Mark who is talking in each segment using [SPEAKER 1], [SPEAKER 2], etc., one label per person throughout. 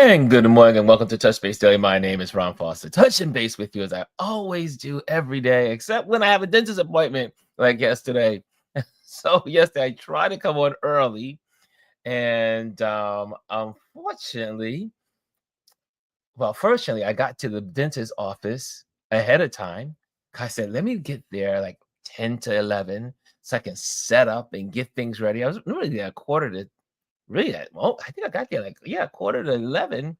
[SPEAKER 1] And good morning and welcome to Touch Base Daily. My name is Ron Foster. Touching base with you as I always do every day, except when I have a dentist appointment like yesterday. So yesterday I tried to come on early, and unfortunately, fortunately, I got to the dentist office ahead of time. I said, let me get there like 10 to 11 so I can set up and get things ready. I was really there a quarter to really, well, I think I got there like, yeah, quarter to 11.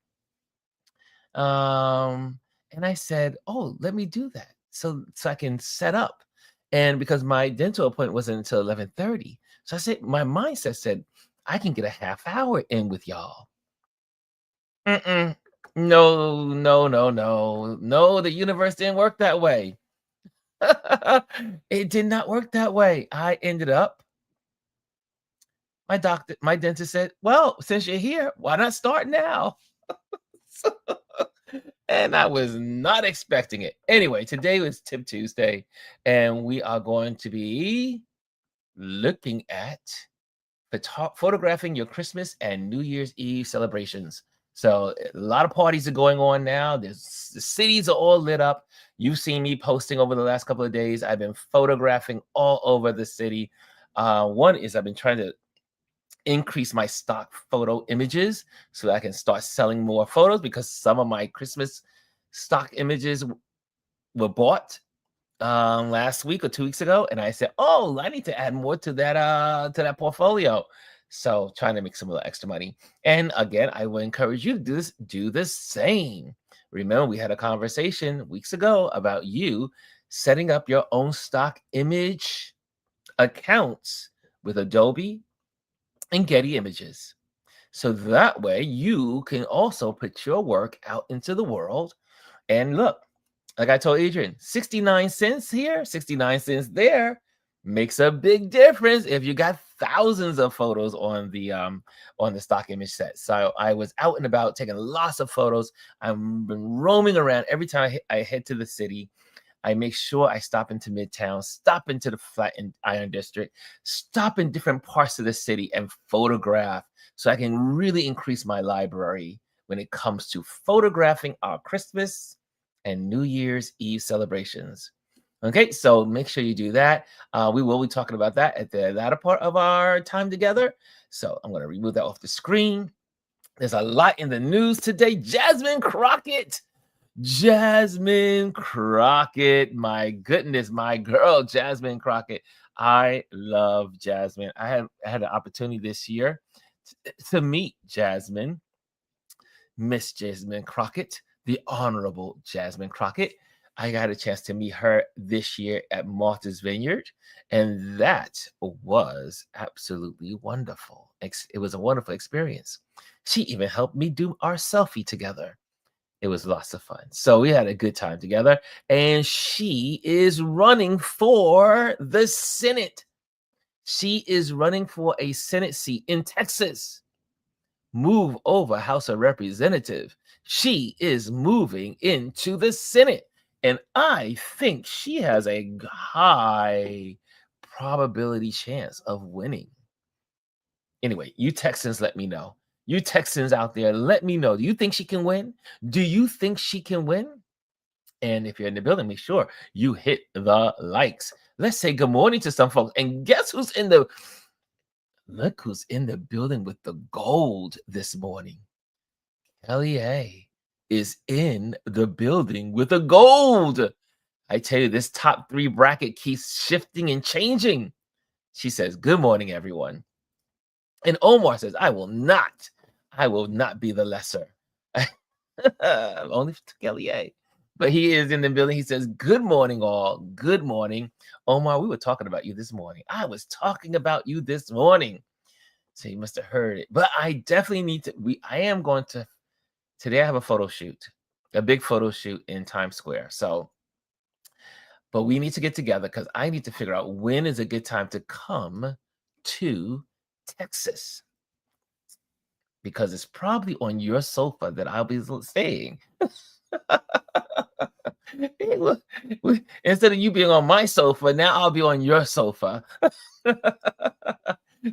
[SPEAKER 1] Um, and I said, "Oh, let me do that so I can set up." And because my dental appointment wasn't until 11:30. So I said, my mindset said, I can get a half hour in with y'all. Mm-mm. No, no, no, no, no. The universe didn't work that way. It did not work that way. I ended up, my dentist said, "Well, since you're here, why not start now?" And I was not expecting it. Anyway, today was Tip Tuesday, and we are going to be looking at photographing your Christmas and New Year's Eve celebrations. So a lot of parties are going on now. The cities are all lit up. You've seen me posting over the last couple of days. I've been photographing all over the city. One is I've been trying to increase my stock photo images so that I can start selling more photos because some of my Christmas stock images were bought last week or 2 weeks ago, and I said, "Oh, I need to add more to that portfolio." So trying to make some little extra money. And again, I will encourage you to do the same. Remember, we had a conversation weeks ago about you setting up your own stock image accounts with Adobe and Getty Images. So that way you can also put your work out into the world. And look, like I told Adrian, 69 cents here, 69 cents there makes a big difference if you got thousands of photos on the stock image set. So I was out and about taking lots of photos. I've been roaming around every time I head to the city. I make sure I stop into Midtown, stop into the Flatiron District, stop in different parts of the city and photograph so I can really increase my library when it comes to photographing our Christmas and New Year's Eve celebrations. Okay, so make sure you do that. We will be talking about that at the latter part of our time together. So I'm going to remove that off the screen. There's a lot in the news today. Jasmine Crockett, my goodness, my girl, Jasmine Crockett. I love Jasmine. I had an opportunity this year to meet Jasmine, Miss Jasmine Crockett, the Honorable Jasmine Crockett. I got a chance to meet her this year at Martha's Vineyard, and that was absolutely wonderful. It was a wonderful experience. She even helped me do our selfie together. It was lots of fun. So we had a good time together. And she is running for the Senate. She is running for a Senate seat in Texas. Move over House of Representative. She is moving into the Senate. And I think she has a high probability chance of winning. Anyway, you Texans, let me know. You Texans out there, let me know. Do you think she can win? Do you think she can win? And if you're in the building, make sure you hit the likes. Let's say good morning to some folks. And guess who's in the look who's in the building with the gold this morning? Kelly A is in the building with the gold. I tell you, this top 3 bracket keeps shifting and changing. She says, "Good morning, everyone." And Omar says, I will not be the lesser. Only to Kelly A. But he is in the building. He says, "Good morning, all. Good morning." Omar, we were talking about you this morning. I was talking about you this morning. So you must have heard it. But I definitely need to, today I have a photo shoot, a big photo shoot in Times Square. So, but we need to get together because I need to figure out when is a good time to come to Texas, because it's probably on your sofa that I'll be staying. Instead of you being on my sofa, now I'll be on your sofa.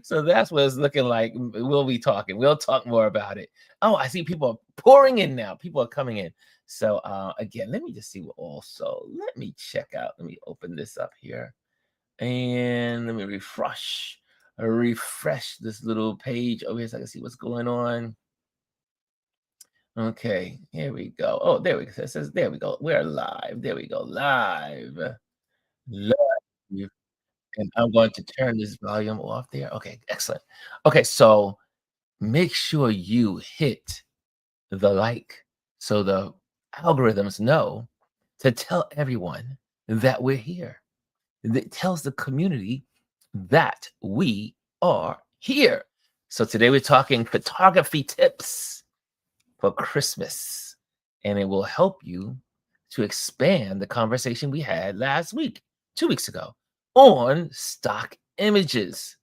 [SPEAKER 1] So that's what it's looking like. We'll be talking. We'll talk more about it. Oh, I see people are pouring in now. People are coming in. So again, let me just see what also. Let me check out. Let me open this up here. And let me refresh this little page over here so I can see what's going on. Okay, here we go. Oh, there we go. It says there we go. We're live. There we go. Live. Live. And I'm going to turn this volume off there. Okay, excellent. Okay, so make sure you hit the like so the algorithms know to tell everyone that we're here. It tells the community that we are here. So today we're talking photography tips for Christmas, and it will help you to expand the conversation we had last week, 2 weeks ago, on stock images.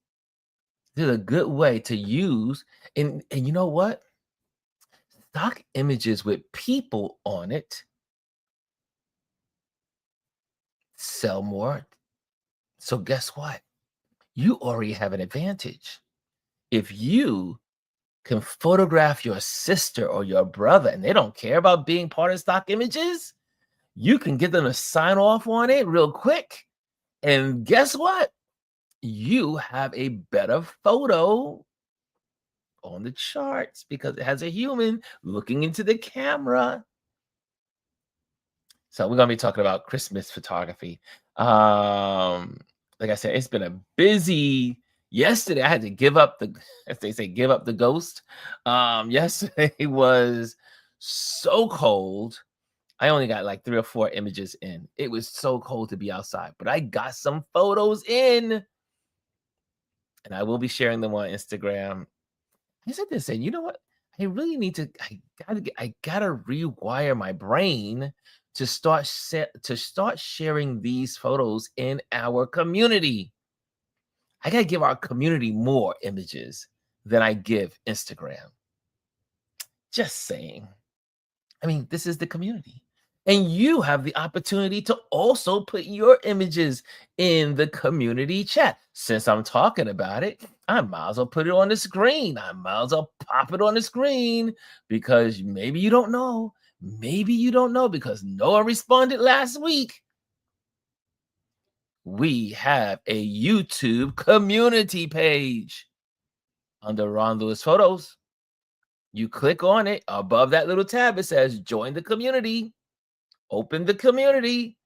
[SPEAKER 1] This is a good way to use, and you know what? Stock images with people on it sell more. So guess what? You already have an advantage. If you can photograph your sister or your brother and they don't care about being part of stock images, you can get them to sign off on it real quick. And guess what? You have a better photo on the charts because it has a human looking into the camera. So we're gonna be talking about Christmas photography. Um, like I said, it's been a busy yesterday. I had to give up the, as they say, give up the ghost. Yesterday was so cold. I only got like 3 or 4 images in. It was so cold to be outside, but I got some photos in, and I will be sharing them on Instagram. I said this, and you know what? I really need to. I gotta rewire my brain to start sharing these photos in our community. I gotta give our community more images than I give Instagram. Just saying. I mean, this is the community. And you have the opportunity to also put your images in the community chat. Since I'm talking about it, I might as well put it on the screen. I might as well pop it on the screen because maybe you don't know. Maybe you don't know because Noah responded last week. We have a YouTube community page under Ron Lewis Photos. You click on it above that little tab. It says join the community. Open the community.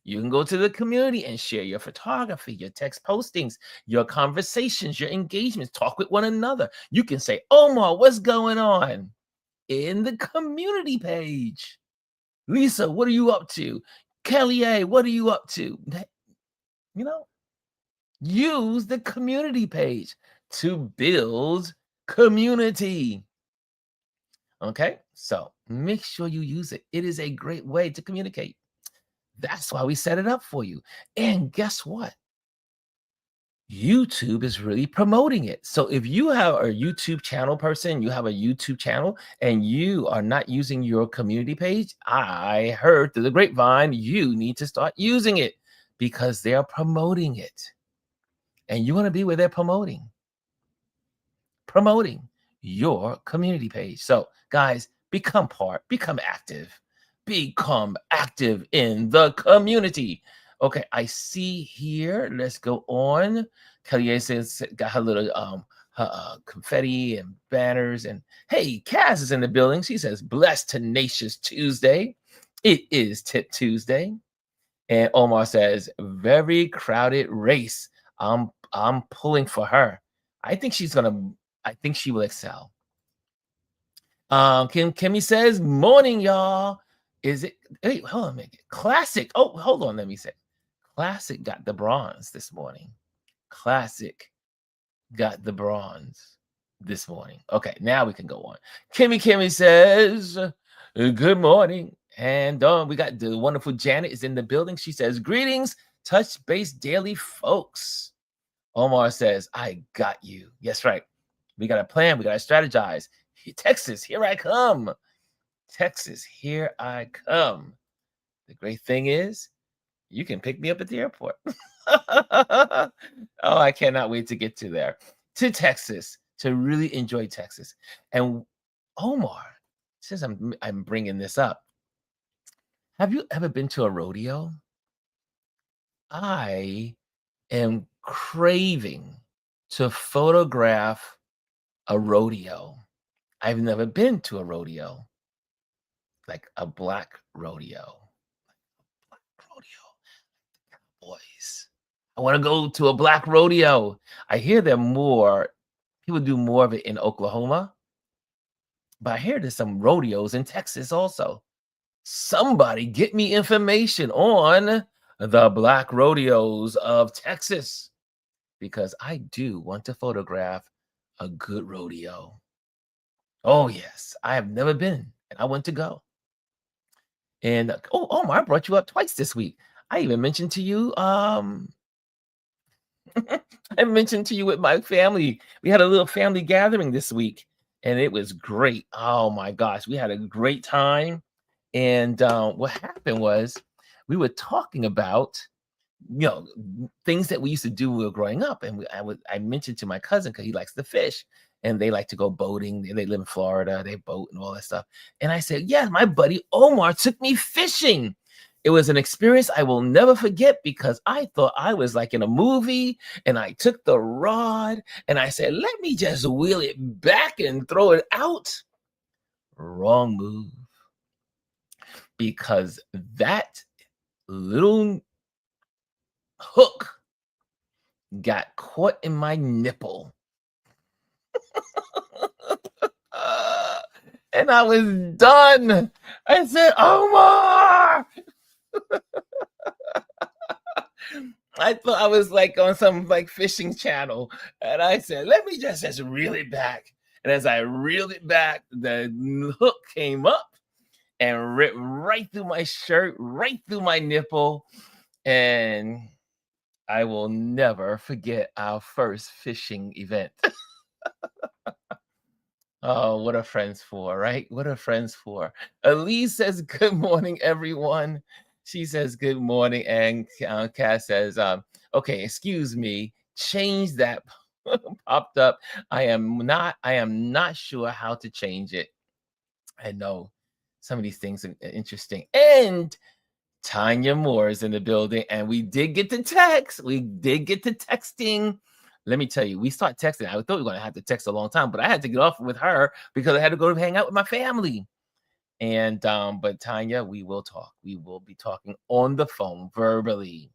[SPEAKER 1] You can go to the community and share your photography, your text postings, your conversations, your engagements, talk with one another. You can say, Omar, what's going on? In the community page. Lisa, what are you up to? Kelly A, what are you up to? You know, use the community page to build community. Okay, so make sure you use it. It is a great way to communicate. That's why we set it up for you. And guess what? YouTube is really promoting it. So if you have a YouTube channel person, you have a YouTube channel, and you are not using your community page, I heard through the grapevine, you need to start using it because they're promoting it. And you want to be where they're promoting your community page. So, guys, become active in the community. Okay, I see here. Let's go on. Kelly says got her little confetti and banners. And hey, Kaz is in the building. She says, blessed tenacious Tuesday. It is Tip Tuesday. And Omar says, very crowded race. I'm pulling for her. I think she will excel. Kimmy says, morning, y'all. Is it hey, hold on a minute. Classic. Oh, hold on, let me say. Classic got the bronze this morning. Classic got the bronze this morning. Okay, now we can go on. Kimmy says, good morning. And we got the wonderful Janet is in the building. She says, greetings, touch base daily folks. Omar says, I got you. Yes, right. We got a plan. We got to strategize. Texas, here I come. Texas, here I come. The great thing is, you can pick me up at the airport. Oh, I cannot wait to get to there. to Texas to really enjoy Texas. And Omar, since I'm bringing this up, have you ever been to a rodeo? I am craving to photograph a rodeo. I've never been to a rodeo, like a black rodeo. Black rodeo, boys. I want to go to a black rodeo. I hear there more people do more of it in Oklahoma, but I hear there's some rodeos in Texas also. Somebody get me information on the black rodeos of Texas because I do want to photograph a good rodeo. Oh, yes. I have never been, and I want to go. And oh, Omar, I brought you up twice this week. I even mentioned to you, I mentioned to you with my family. We had a little family gathering this week, and it was great. Oh my gosh, we had a great time. And what happened was we were talking about things that we used to do when we were growing up. And I mentioned to my cousin because he likes to fish and they like to go boating. They live in Florida, they boat and all that stuff. And I said, yeah, my buddy Omar took me fishing. It was an experience I will never forget because I thought I was like in a movie and I took the rod and I said, let me just wheel it back and throw it out. Wrong move, because that little hook got caught in my nipple. And I was done. I said, Omar! I thought I was like on some like fishing channel. And I said, let me just reel it back. And as I reeled it back, the hook came up and ripped right through my shirt, right through my nipple. And I will never forget our first fishing event. Oh, what are friends for, right? What are friends for? Elise says, good morning, everyone. She says, good morning. And Cass says, okay, excuse me, change that popped up. I am not sure how to change it. I know some of these things are interesting. And Tanya Moore is in the building, and we did get to text. We did get to texting. Let me tell you, we start texting. I thought we were going to have to text a long time, but I had to get off with her because I had to go hang out with my family. And but Tanya, we will talk. We will be talking on the phone verbally.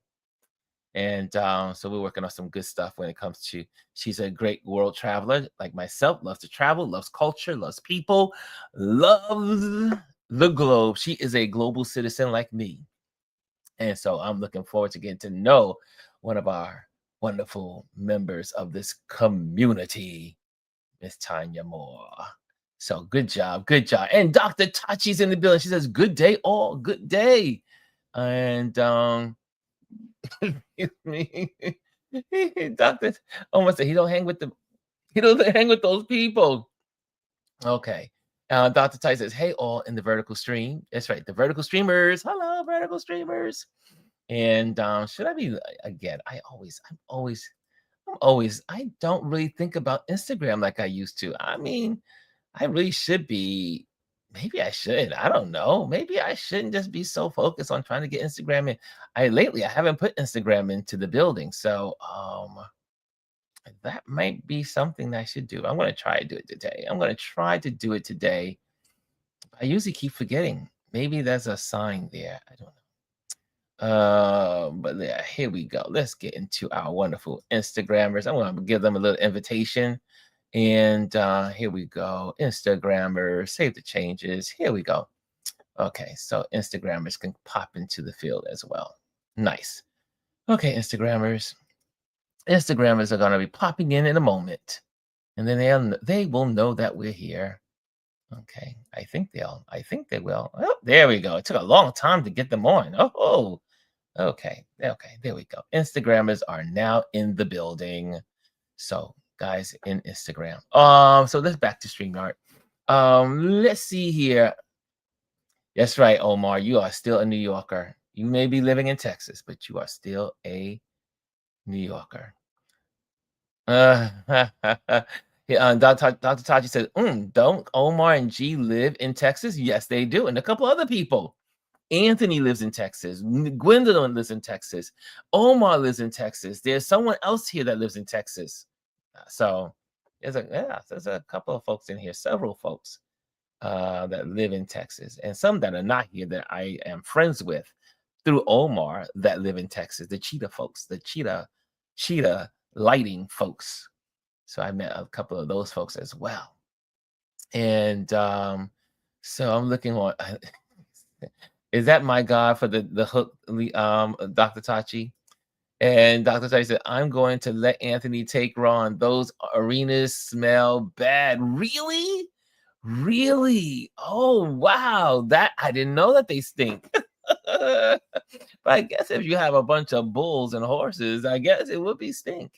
[SPEAKER 1] And so we're working on some good stuff when it comes to she's a great world traveler like myself, loves to travel, loves culture, loves people, loves the globe. She is a global citizen like me. And so I'm looking forward to getting to know one of our wonderful members of this community, Miss Tanya Moore. So good job, good job. And Dr. Tachi's in the building. She says, good day, all good day. And me, Dr. Almost said he don't hang with those people. Okay. Dr. Tai says, hey, all in the vertical stream. That's right, the vertical streamers. Hello, vertical streamers. And should I be again? I don't really think about Instagram like I used to. I mean, I really should be. Maybe I should. I don't know. Maybe I shouldn't just be so focused on trying to get Instagram in. I haven't put Instagram into the building. So that might be something that I should do. I'm gonna try to do it today. I'm gonna try to do it today. I usually keep forgetting. Maybe there's a sign there. I don't know. But yeah, here we go. Let's get into our wonderful Instagrammers. I'm going to give them a little invitation. And here we go. Instagrammers, save the changes. Here we go. Okay, so Instagrammers can pop into the field as well. Nice. Okay, Instagrammers. Instagrammers are going to be popping in a moment. And then they will know that we're here. Okay, I think they will. Oh, there we go. It took a long time to get them on. Oh, okay, there we go. Instagrammers are now in the building. So, guys in Instagram. So let's back to StreamYard. Let's see here. That's right, Omar. You are still a New Yorker. You may be living in Texas, but you are still a New Yorker. Uh, yeah, Dr. Tachi said, don't Omar and G live in Texas? Yes, they do. And a couple other people. Anthony lives in Texas. Gwendolyn lives in Texas. Omar lives in Texas. There's someone else here that lives in Texas. So there's a couple of folks in here, several folks that live in Texas, and some that are not here that I am friends with through Omar that live in Texas, the cheetah folks, the cheetah lighting folks. So I met a couple of those folks as well. And so I'm looking on is that my God for the hook, Dr. Tachi? And Dr. Tachi said, I'm going to let Anthony take Ron. Those arenas smell bad. Really? Really? Oh, wow. That I didn't know that they stink. But I guess if you have a bunch of bulls and horses, I guess it would be stink.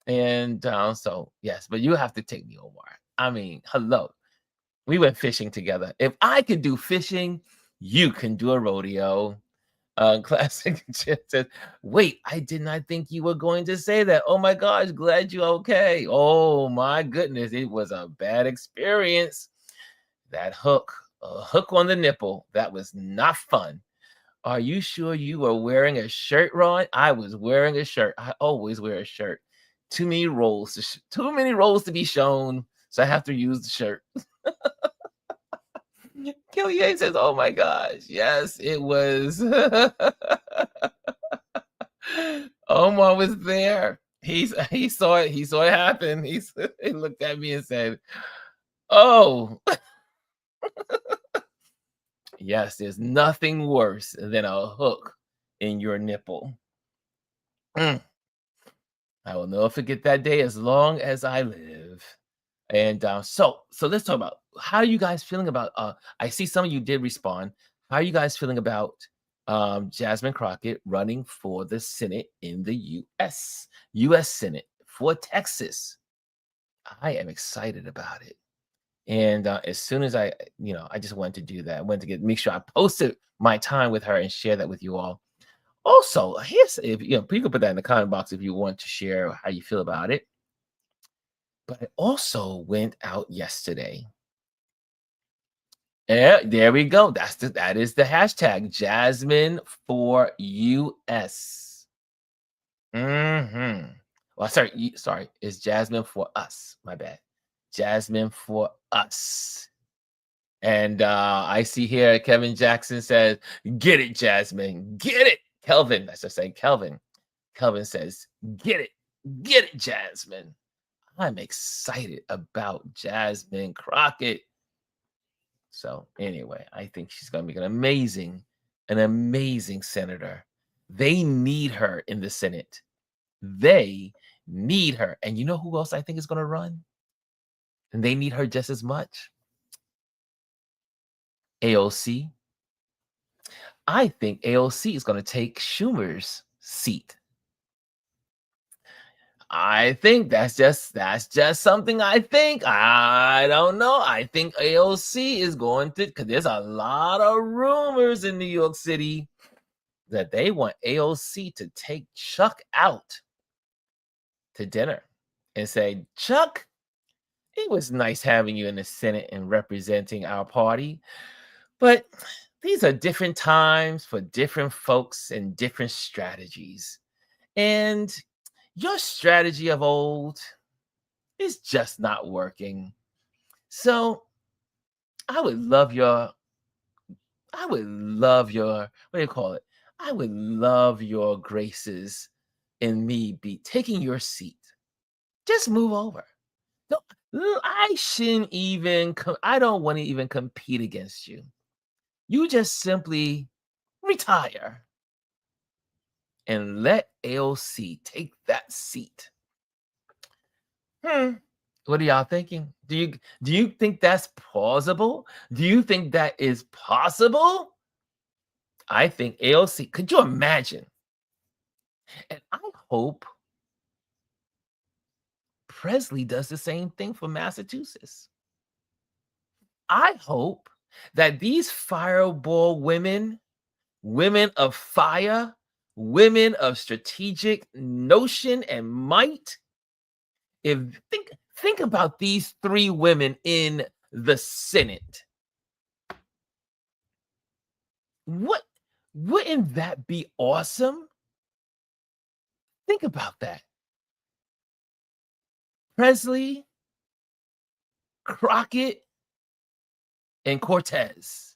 [SPEAKER 1] And so yes, but you have to take me, Omar. I mean, hello. We went fishing together. If I could do fishing, you can do a rodeo. Classic Chip says, wait, I did not think you were going to say that. Oh my gosh, glad you're okay. Oh my goodness, it was a bad experience. That hook, a hook on the nipple, that was not fun. Are you sure you were wearing a shirt, Ron? I was wearing a shirt. I always wear a shirt. Too many rolls, too many rolls to be shown, so I have to use the shirt. Kelly says, "Oh my gosh, yes, it was." Omar was there. He saw it. He saw it happen. He looked at me and said, "Oh, yes, there's nothing worse than a hook in your nipple." Mm, I will never forget that day as long as I live. And so let's talk about how are you guys feeling about I see some of you did respond. How are you guys feeling about Jasmine Crockett running for the Senate in the US Senate for Texas? I am excited about it. And as soon as I just wanted to do that. I wanted to make sure I posted my time with her and share that with you all. Also, here's if you can put that in the comment box if you want to share how you feel about it. But I also went out yesterday. Yeah, there we go. That is the hashtag Jasmine for US. Well, sorry, it's Jasmine for us. My bad. Jasmine for us. And I see here Kevin Jackson says, "Get it, Jasmine. Get it." Kelvin, I should say Kelvin. Kelvin says, get it, Jasmine." I'm excited about Jasmine Crockett. So anyway, I think she's going to be an amazing senator. They need her in the Senate. They need her. And you know who else I think is going to run? And they need her just as much. AOC. I think AOC is going to take Schumer's seat. I think that's just something I think. I don't know. I think AOC is going to because there's a lot of rumors in New York City that they want AOC to take Chuck out to dinner and say, Chuck, it was nice having you in the Senate and representing our party, but these are different times for different folks and different strategies. And your strategy of old is just not working. So I would love your, what do you call it? I would love your graces in me be taking your seat. Just move over. No, I shouldn't even, I don't want to even compete against you. You just simply retire and let AOC take that seat. What are y'all thinking? Do you think that's plausible? Do you think that is possible? I think AOC, could you imagine? And I hope Presley does the same thing for Massachusetts. I hope that these fireball women, women of fire, women of strategic notion and might, If think about these three women in the Senate. What wouldn't that be awesome? Think about that. Presley, Crockett, and Cortez.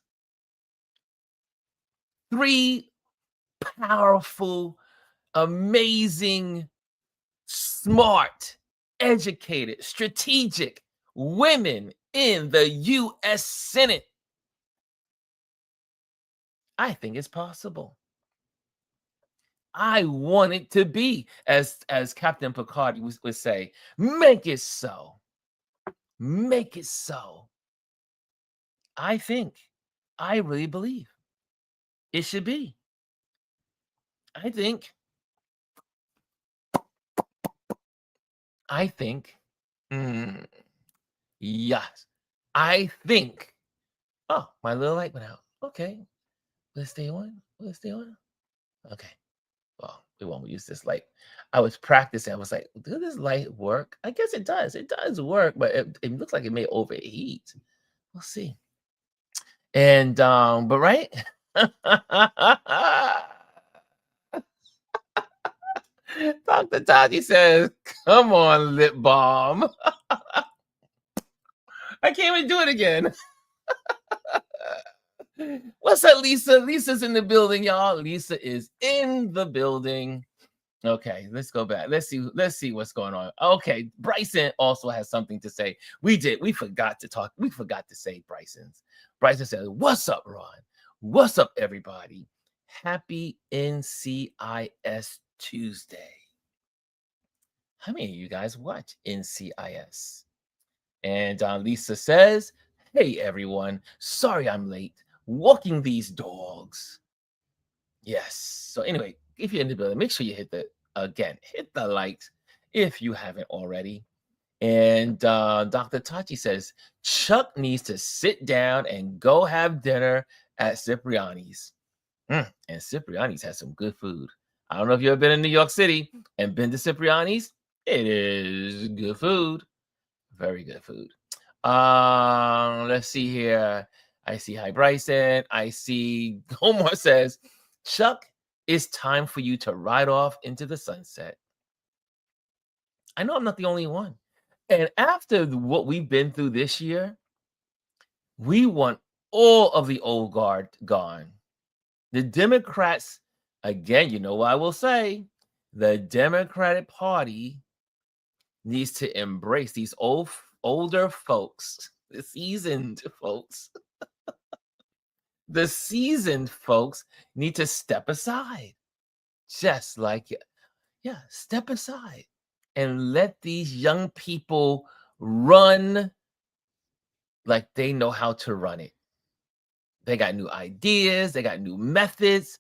[SPEAKER 1] Three powerful, amazing, smart, educated, strategic women in the US Senate. I think it's possible. I want it to be, as Captain Picard would say, make it so. Make it so. I think, I really believe it should be. I think, I think, mm, yes, I think. Oh, my little light went out. Okay, let's stay on. Let's stay on. Okay. Well, we won't use this light. I was practicing. I was like, does this light work? I guess it does. It does work, but it looks like it may overheat. We'll see. And but right? Dr. Tati says, come on, lip balm. I can't even do it again. What's up, Lisa? Lisa's in the building, y'all. Lisa is in the building. Okay, let's go back. Let's see what's going on. Okay, Bryson also has something to say. We forgot to talk. We forgot to say Bryson's. Bryson says, "What's up, Ron? What's up, everybody? Happy NCIS Tuesday." How many of you guys watch NCIS? And Lisa says, "Hey, everyone. Sorry I'm late. Walking these dogs." Yes. So anyway, if you're in the building, make sure you hit the like if you haven't already. And Dr. Tachi says Chuck needs to sit down and go have dinner at Cipriani's. And Cipriani's has some good food. I don't know if you've ever been in New York City and been to Cipriani's. It is good food. Very good food. Let's see here. I see hi Bryson. I see Omar says, Chuck, it's time for you to ride off into the sunset. I know I'm not the only one. And after what we've been through this year, we want all of the old guard gone. The Democrats, again, you know what I will say, the Democratic Party needs to embrace these older folks, the seasoned folks. The seasoned folks need to step aside, just like, yeah, step aside and let these young people run like they know how to run it. They got new ideas, they got new methods.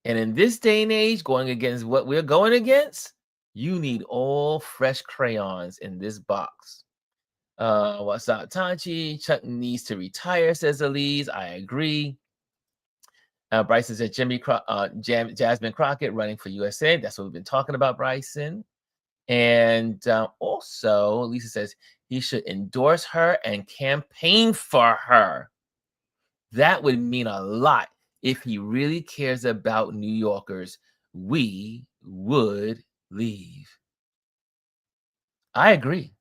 [SPEAKER 1] And in this day and age, going against what we're going against, you need all fresh crayons in this box. What's up, Tanchi? Chuck needs to retire, says Elise. I agree. Bryson said Jasmine Crockett running for USA. That's what we've been talking about, Bryson. And also, Lisa says he should endorse her and campaign for her. That would mean a lot if he really cares about New Yorkers. We would leave. I agree.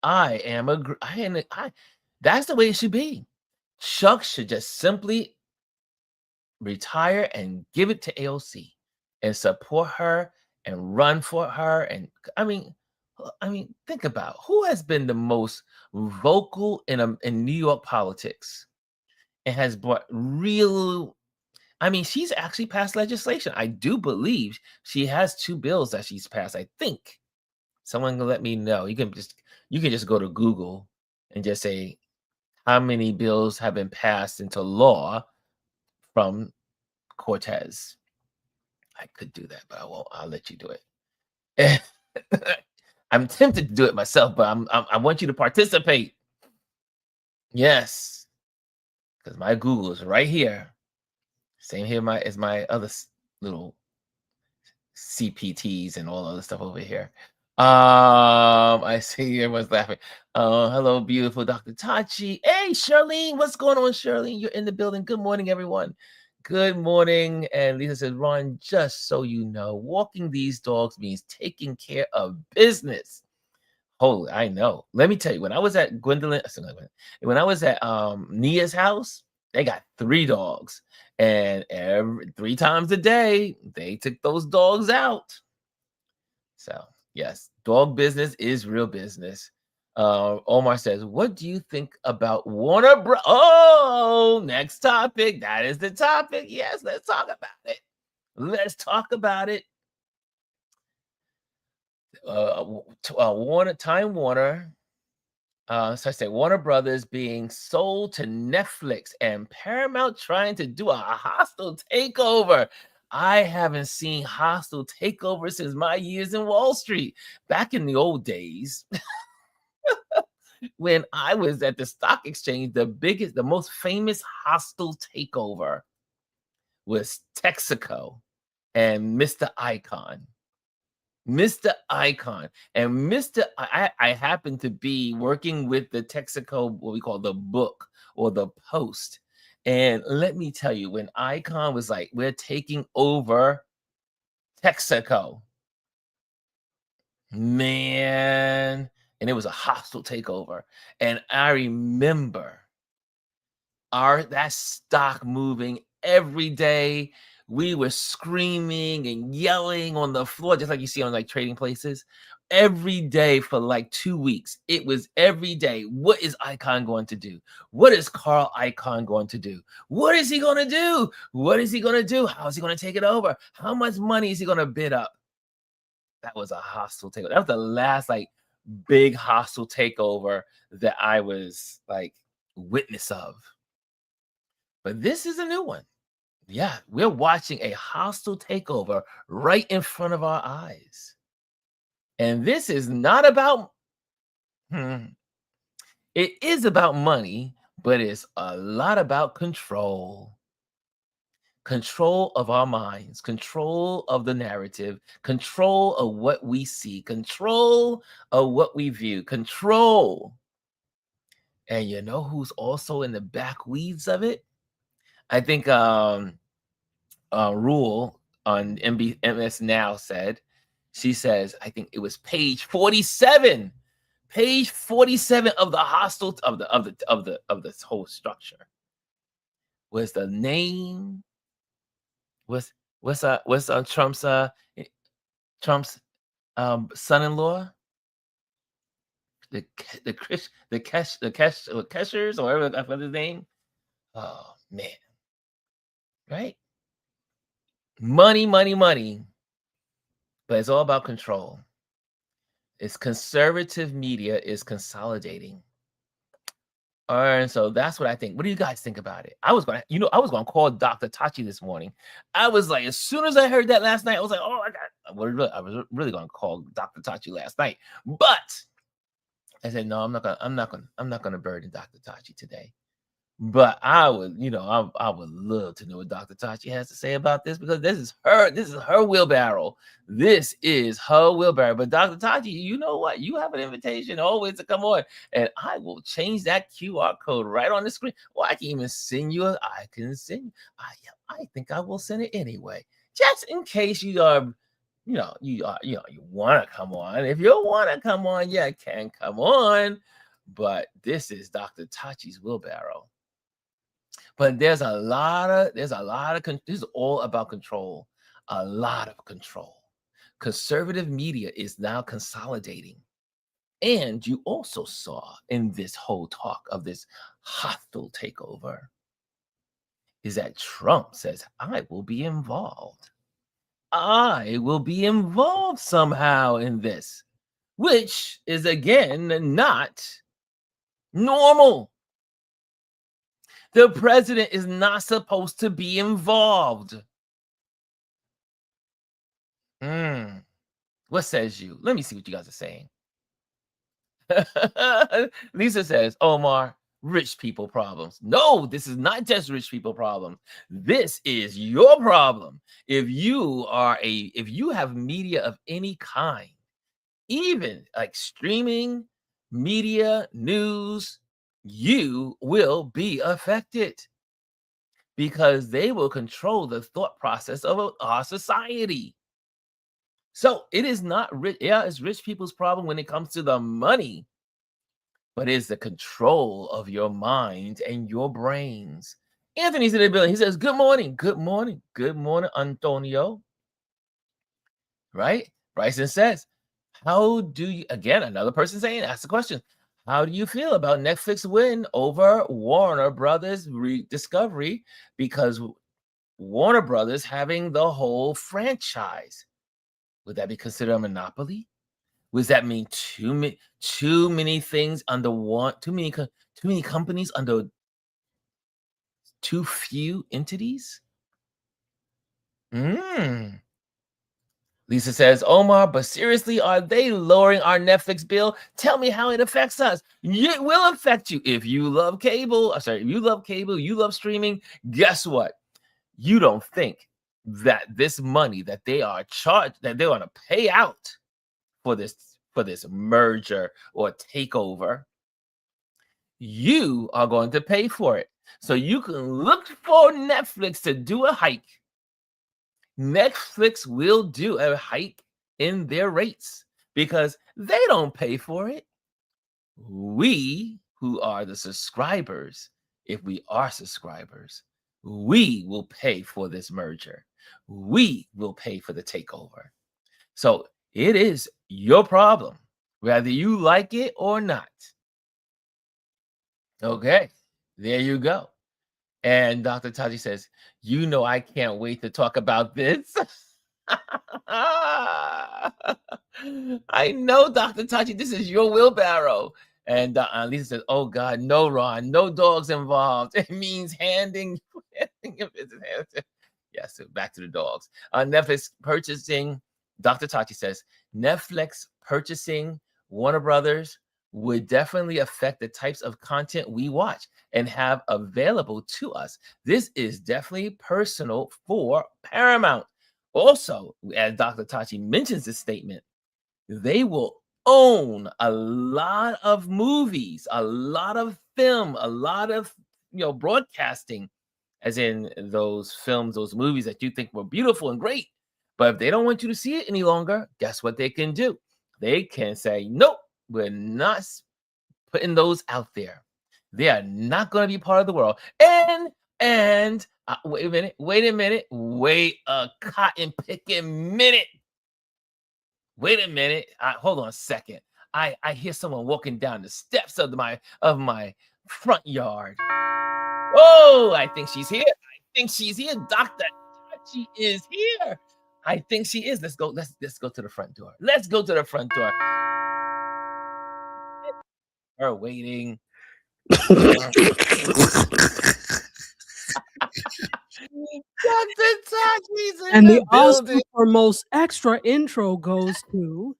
[SPEAKER 1] That's the way it should be. Chuck should just simply retire and give it to AOC and support her and run for her. And I mean, think about who has been the most vocal in New York politics and has brought real. She's actually passed legislation. I do believe she has 2 bills that she's passed. I think someone can let me know. You can just go to Google and just say how many bills have been passed into law from Cortez. I could do that, but I won't. I'll let you do it. I'm tempted to do it myself, but I want you to participate. Yes, because my Google is right here. Same here as my other little CPTs and all other stuff over here. I see everyone's laughing. Hello, beautiful Dr. Tachi. Hey, Charlene, what's going on, Charlene? You're in the building. Good morning, everyone. Good morning. And Lisa says, Ron, just so you know, walking these dogs means taking care of business. Holy, I know. Let me tell you, when I was at when I was at Nia's house, they got 3 dogs. And every 3 times a day, they took those dogs out. So, yes, dog business is real business. Omar says, "What do you think about Warner Bros?" Oh, next topic. That is the topic. Yes, let's talk about it. Let's talk about it. Time Warner. So I say Warner Brothers being sold to Netflix and Paramount trying to do a hostile takeover. I haven't seen hostile takeover since my years in Wall Street. Back in the old days, when I was at the stock exchange, the most famous hostile takeover was Texaco and Mr. Icon. Mr. Icon. And I happen to be working with the Texaco, what we call the book or the post. And let me tell you, when Icon was like, we're taking over Texaco, man, and it was a hostile takeover. And I remember that stock moving every day. We were screaming and yelling on the floor, just like you see on like trading places, every day for like 2 weeks. It was every day. What is Icon going to do? What is Carl Icon going to do? What is he going to do? What is he going to do? How is he going to take it over? How much money is he going to bid up? That was a hostile takeover. That was the last like big hostile takeover that I was like witness of. But this is a new one. Yeah, we're watching a hostile takeover right in front of our eyes. And this is not about, it is about money, but it's a lot about control. Control of our minds, control of the narrative, control of what we see, control of what we view, control. And you know who's also in the back weeds of it? I think Rule on MS Now said, she says, I think it was page 47, page 47 of the hostile of this whole structure was the name. What's Trump's son-in-law, the Keshers or whatever I forgot his name. Oh man, right? Money, money, money. But it's all about control. It's conservative media is consolidating. And so that's what I think. What do you guys think about it? I was gonna call Dr. Tachi this morning. I was like, as soon as I heard that last night, I was like, oh my God. I was really gonna call Dr. Tachi last night. But I said, no, I'm not gonna burden Dr. Tachi today. But I would love to know what Dr. Tachi has to say about this, because this is her wheelbarrow. This is her wheelbarrow. But Dr. Tachi, you know what? You have an invitation always to come on, and I will change that QR code right on the screen. Or I can even send you. I think I will send it anyway, just in case you are. You want to come on. If you want to come on, yeah, can come on. But this is Dr. Tachi's wheelbarrow. But this is all about control, a lot of control. Conservative media is now consolidating. And you also saw in this whole talk of this hostile takeover is that Trump says, I will be involved. I will be involved somehow in this, which is again not normal. The president is not supposed to be involved. What says you? Let me see what you guys are saying. Lisa says, Omar, rich people problems. No, this is not just rich people problems. This is your problem. If you have media of any kind, even like streaming, media, news, you will be affected because they will control the thought process of our society. So it is not rich. Yeah, it's rich people's problem when it comes to the money, but it's the control of your mind and your brains. Anthony's in the building. He says, "Good morning, good morning, good morning, Antonio." Right? Bryson says, "How do you?" Again, another person saying, "Ask the question. How do you feel about Netflix win over Warner Brothers Discovery because Warner Brothers having the whole franchise? Would that be considered a monopoly? Does that mean too many things under one, too many companies under too few entities?" Mm. Lisa says, "Omar, but seriously, are they lowering our Netflix bill? Tell me how it affects us." It will affect you if you love cable. Sorry, if you love cable, you love streaming. Guess what? You don't think that this money that they are charged, that they want to pay out for this merger or takeover, you are going to pay for it. So you can look for Netflix to do a hike. Netflix will do a hike in their rates because they don't pay for it. We, who are the subscribers, if we are subscribers, we will pay for this merger. We will pay for the takeover. So it is your problem, whether you like it or not. Okay, there you go. And Dr. Taji says, I can't wait to talk about this. I know, Dr. Tachi, this is your wheelbarrow. And Lisa says, "Oh God, no, Ron, no dogs involved. It means handing your business." Yes, so back to the dogs. Netflix purchasing, Dr. Tachi says, Netflix purchasing Warner Brothers would definitely affect the types of content we watch and have available to us. This is definitely personal for Paramount. Also, as Dr. Tachi mentions this statement, they will own a lot of movies, a lot of film, a lot of broadcasting, as in those films, those movies that you think were beautiful and great. But if they don't want you to see it any longer, guess what they can do? They can say, "Nope, we're not putting those out there. They are not going to be part of the world." And wait a minute, wait a cotton picking minute. Wait a minute. Hold on a second. I hear someone walking down the steps of my front yard. Oh, I think she's here. Dr. Tachi is here. I think she is. Let's go to the front door. Let's go to the front door. Her waiting. Dr. Tachi's in
[SPEAKER 2] And the
[SPEAKER 1] building.
[SPEAKER 2] Oscar for most extra intro goes to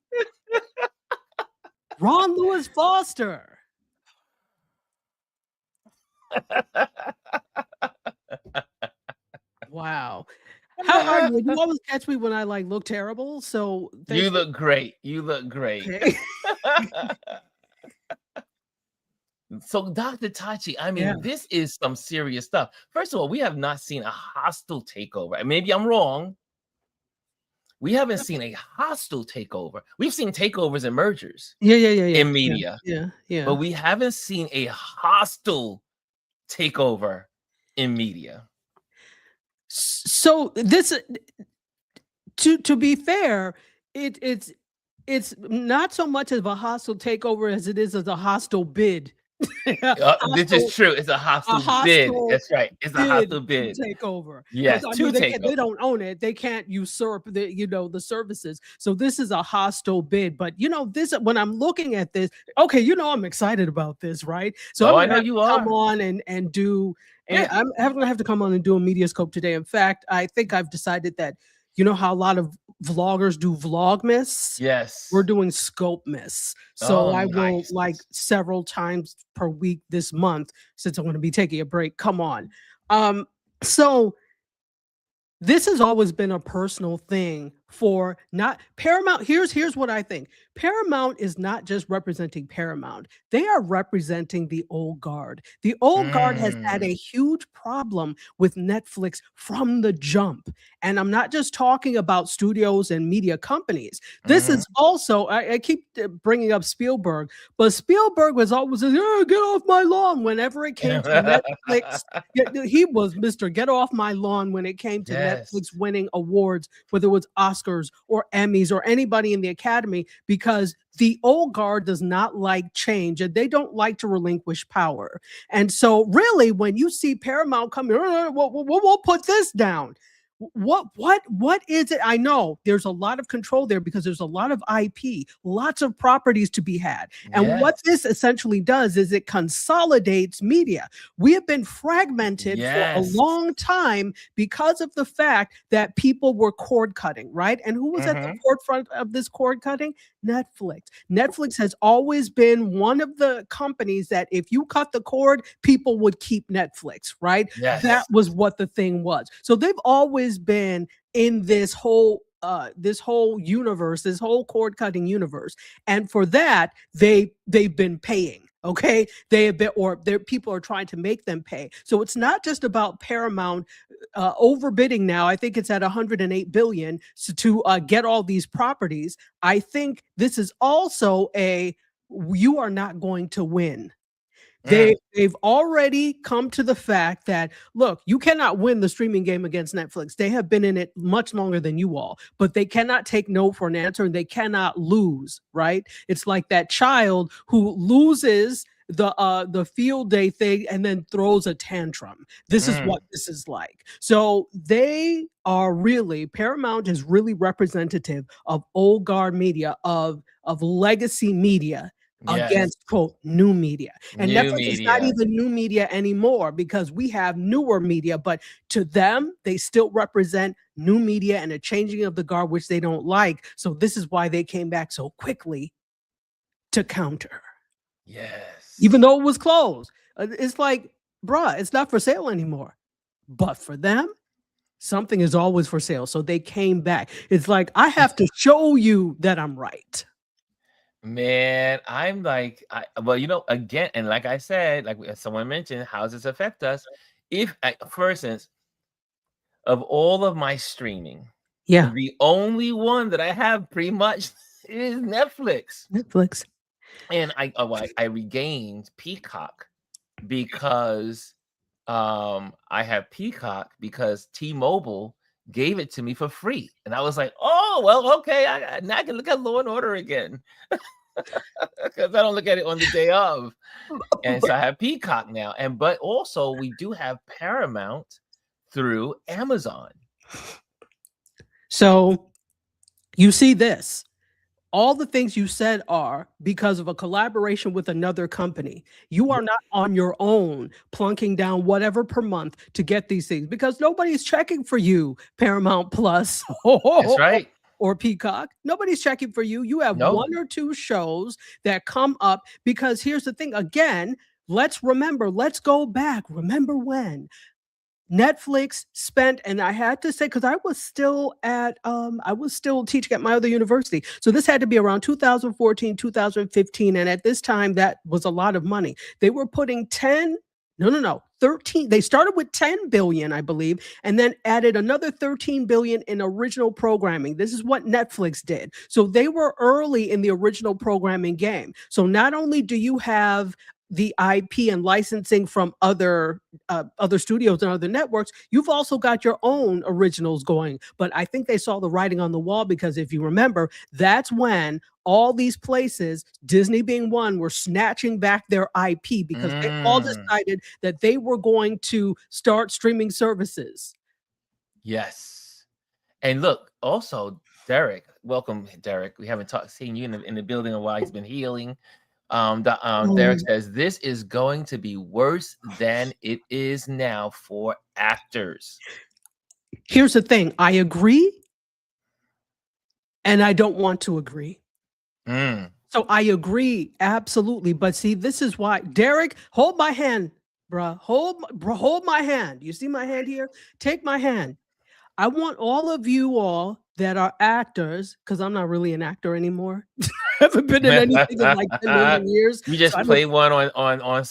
[SPEAKER 2] Ron Lewis Foster. Wow. How are you? You always catch me when I look terrible. So
[SPEAKER 1] you look great. You look great. Okay. So, Dr. Tachi, I mean, This is some serious stuff. First of all, we have not seen a hostile takeover. Maybe I'm wrong. We haven't seen a hostile takeover. We've seen takeovers and mergers. In media.
[SPEAKER 2] Yeah.
[SPEAKER 1] But we haven't seen a hostile takeover in media.
[SPEAKER 2] So this, to be fair, it's not so much of a hostile takeover as it is as a hostile bid.
[SPEAKER 1] This is true. It's a hostile bid. That's right. It's a hostile bid.
[SPEAKER 2] Takeover.
[SPEAKER 1] Yes,
[SPEAKER 2] they don't own it. They can't usurp the services. So this is a hostile bid. But this, when I'm looking at this, okay, I'm excited about this, right? So
[SPEAKER 1] I know you are.
[SPEAKER 2] Come on and do. And I'm going to have to come on and do a media scope today. In fact, I think I've decided that how a lot of vloggers do Vlogmas.
[SPEAKER 1] Yes.
[SPEAKER 2] We're doing Scope-miss. So I will several times per week this month, since I'm going to be taking a break. Come on. So this has always been a personal thing for not Paramount. Here's what I think. Paramount is not just representing Paramount. They are representing the old guard. The old guard has had
[SPEAKER 1] Mm,
[SPEAKER 2] a huge problem with Netflix from the jump. And I'm not just talking about studios and media companies. This
[SPEAKER 1] mhm.
[SPEAKER 2] is also, I keep bringing up Spielberg, but Spielberg was always, "Yeah, get off my lawn," whenever it came to Netflix. Yeah, he was Mr. Get Off My Lawn when it came to
[SPEAKER 1] Yes.
[SPEAKER 2] Netflix winning awards, whether it was Oscars or Emmys or anybody in the Academy, because the old guard does not like change and they don't like to relinquish power. And so, really, when you see Paramount come here, we'll put this down. What is it? I know there's a lot of control there because there's a lot of IP, lots of properties to be had. And what
[SPEAKER 1] Yes.
[SPEAKER 2] this essentially does is it consolidates media. We have been fragmented for a
[SPEAKER 1] Yes.
[SPEAKER 2] long time because of the fact that people were cord cutting, right? And who was at the
[SPEAKER 1] Mhm.
[SPEAKER 2] forefront of this cord cutting? Netflix. Netflix has always been one of the companies that if you cut the cord, people would keep Netflix, right? That
[SPEAKER 1] Yes.
[SPEAKER 2] was what the thing was. So they've always been in this whole universe, this whole cord cutting universe. And for that, they've been paying. Okay, they have been, or their people are trying to make them pay. So it's not just about Paramount overbidding now. I think it's at 108 billion to get all these properties. I think this is also a you are not going to win.
[SPEAKER 1] Mm,
[SPEAKER 2] They've already come to the fact that, look, you cannot win the streaming game against Netflix. They have been in it much longer than you all, but they cannot take no for an answer and they cannot lose, right? It's like that child who loses the field day thing and then throws a tantrum. This is
[SPEAKER 1] mm.
[SPEAKER 2] what this is like. So they are really Paramount is really representative of old guard media, of legacy media
[SPEAKER 1] Yes.
[SPEAKER 2] against quote new media. And
[SPEAKER 1] New
[SPEAKER 2] Netflix is not
[SPEAKER 1] media.
[SPEAKER 2] even new media anymore because we have newer media, but to them, they still represent new media and a changing of the guard, which they don't like. So this is why they came back so quickly to counter, even
[SPEAKER 1] Yes.
[SPEAKER 2] though it was closed. It's like, bruh, it's not for sale anymore. But for them, something is always for sale. So they came back. It's like, I have to show you that I'm right.
[SPEAKER 1] Man, I'm like, well, again, and like I said, like someone mentioned, how does this affect us? If, for instance, of all of my streaming,
[SPEAKER 2] Yeah,
[SPEAKER 1] the only one that I have pretty much is Netflix.
[SPEAKER 2] Netflix.
[SPEAKER 1] And I regained Peacock because I have Peacock because T-Mobile gave it to me for free. And I was like, oh, well, okay, now I can look at Law and Order again. Because I don't look at it on the day of. And so I have Peacock now. But also we do have Paramount through Amazon.
[SPEAKER 2] So you see this. All the things you said are because of a collaboration with another company. You are not on your own plunking down whatever per month to get these things because nobody's checking for you, Paramount Plus
[SPEAKER 1] That's right.
[SPEAKER 2] or Peacock. Nobody's checking for you. You have
[SPEAKER 1] No.
[SPEAKER 2] one or two shows that come up because here's the thing again, let's go back. Remember when Netflix spent, and I had to say, because I was still teaching at my other university. So this had to be around 2014, 2015. And at this time, that was a lot of money. They were putting 13. They started with 10 billion, I believe, and then added another 13 billion in original programming. This is what Netflix did. So they were early in the original programming game. So not only do you have the IP and licensing from other studios and other networks, you've also got your own originals going. But I think they saw the writing on the wall because if you remember, that's when all these places, Disney being one, were snatching back their IP because they all
[SPEAKER 1] Mm,
[SPEAKER 2] decided that they were going to start streaming services.
[SPEAKER 1] yes. And look, also, Derek, welcome, Derek. We haven't seen you in the building in a while. He's been healing. Derek
[SPEAKER 2] Um,
[SPEAKER 1] says this is going to be worse than it is now for actors.
[SPEAKER 2] Here's the thing. I agree, and I don't want to agree.
[SPEAKER 1] Mm,
[SPEAKER 2] So I agree, absolutely. But see, this is why, Derek, hold my hand, bruh. Hold my hand. You see my hand here? Take my hand. I want all of you all that are actors, because I'm not really an actor anymore. Haven't been in anything in like 10 million years.
[SPEAKER 1] You
[SPEAKER 2] So
[SPEAKER 1] just
[SPEAKER 2] I don't
[SPEAKER 1] play one on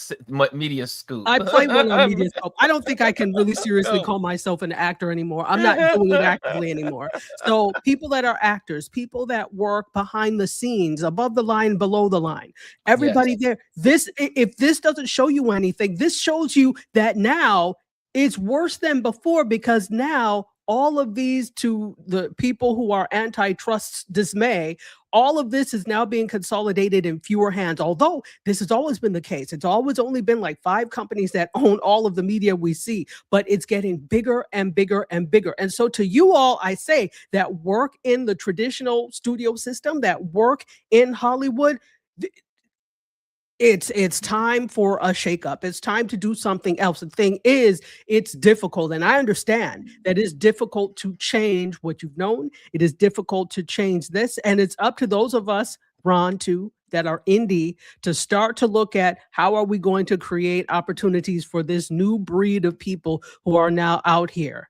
[SPEAKER 1] Media Scoop.
[SPEAKER 2] I play one on Mediascope. I don't think I can really seriously
[SPEAKER 1] Oh.
[SPEAKER 2] call myself an actor anymore. I'm not doing it actively anymore. So people that are actors, people that work behind the scenes, above the line, below the line, everybody
[SPEAKER 1] Yes.
[SPEAKER 2] there. If this doesn't show you anything, this shows you that now it's worse than before, because now all of these, to the people who are antitrust dismay, all of this is now being consolidated in fewer hands. Although this has always been the case. It's always only been like 5 companies that own all of the media we see, but it's getting bigger and bigger and bigger. And so to you all, I say that work in the traditional studio system, that work in Hollywood, it's time for a shakeup. It's time to do something else. The thing is, it's difficult, and I understand that it's difficult to change what you've known. It is difficult to change this, and it's up to those of us, Ron, too, that are indie, to start to look at how are we going to create opportunities for this new breed of people who are now out here.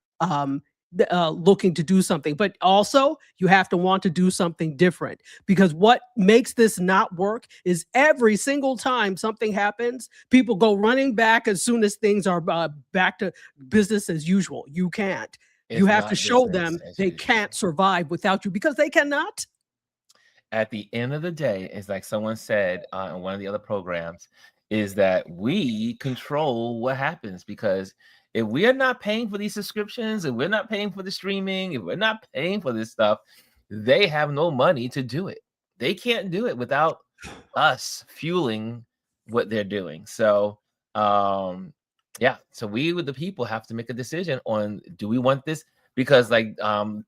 [SPEAKER 2] Looking to do something, but also you have to want to do something different, because what makes this not work is every single time something happens, people go running back as soon as things are back to business as usual. You can't. You
[SPEAKER 1] It's
[SPEAKER 2] have to
[SPEAKER 1] not
[SPEAKER 2] show
[SPEAKER 1] business
[SPEAKER 2] them
[SPEAKER 1] as
[SPEAKER 2] they
[SPEAKER 1] usual.
[SPEAKER 2] can't survive without you, because they cannot.
[SPEAKER 1] At the end of the day, it's like someone said in one of the other programs, is that we control what happens, because if we are not paying for these subscriptions, if we're not paying for the streaming, if we're not paying for this stuff, they have no money to do it. They can't do it without us fueling what they're doing. So, yeah, so we with the people have to make a decision on, do we want this? Because like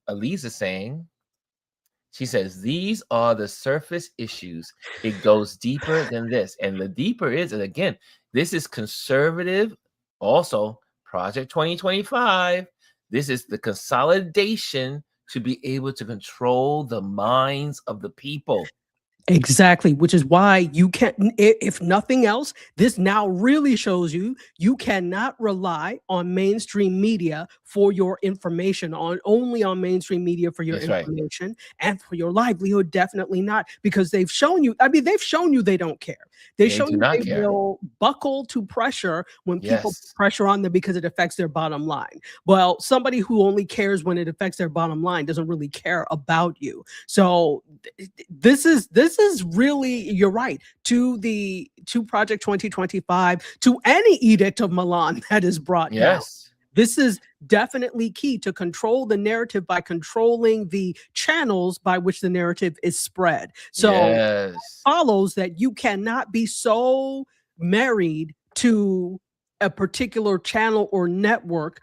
[SPEAKER 1] Elise is saying, she says, these are the surface issues. It goes deeper than this. And the deeper is, and again, this is conservative. Also, Project 2025. This is the consolidation to be able to control the minds of the people.
[SPEAKER 2] Exactly, which is why you can't, if nothing else, this now really shows you you cannot rely on mainstream media for your information, only on mainstream media for your
[SPEAKER 1] That's right.
[SPEAKER 2] information and for your livelihood. Definitely not, because they've shown you, they've shown you they don't care. They've
[SPEAKER 1] They
[SPEAKER 2] shown
[SPEAKER 1] do
[SPEAKER 2] you
[SPEAKER 1] not
[SPEAKER 2] they
[SPEAKER 1] care.
[SPEAKER 2] will buckle to pressure when people put
[SPEAKER 1] Yes.
[SPEAKER 2] pressure on them because it affects their bottom line. Well, somebody who only cares when it affects their bottom line doesn't really care about you. So this is really, you're right, to Project 2025, to any edict of Milan that is brought down.
[SPEAKER 1] Yes.
[SPEAKER 2] This is definitely key to control the narrative by controlling the channels by which the narrative is spread. So
[SPEAKER 1] Yes.
[SPEAKER 2] follows that you cannot be so married to a particular channel or network,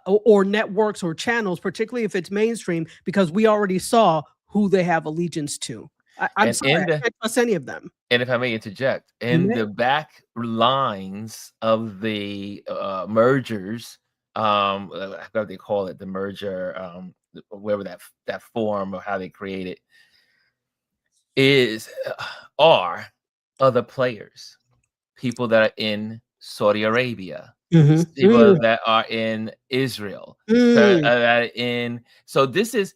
[SPEAKER 2] or networks or channels, particularly if it's mainstream, because we already saw who they have allegiance to. I'm
[SPEAKER 1] And
[SPEAKER 2] sorry,
[SPEAKER 1] in
[SPEAKER 2] I
[SPEAKER 1] the
[SPEAKER 2] can't trust any of them.
[SPEAKER 1] and if I may interject,
[SPEAKER 2] You
[SPEAKER 1] in
[SPEAKER 2] may.
[SPEAKER 1] the back lines of the mergers, I forgot what they call it, the merger, wherever that form or how they create it is, are other players, people that are in Saudi Arabia,
[SPEAKER 2] Mhm.
[SPEAKER 1] people that are in Israel, that
[SPEAKER 2] Mm.
[SPEAKER 1] are in. So this is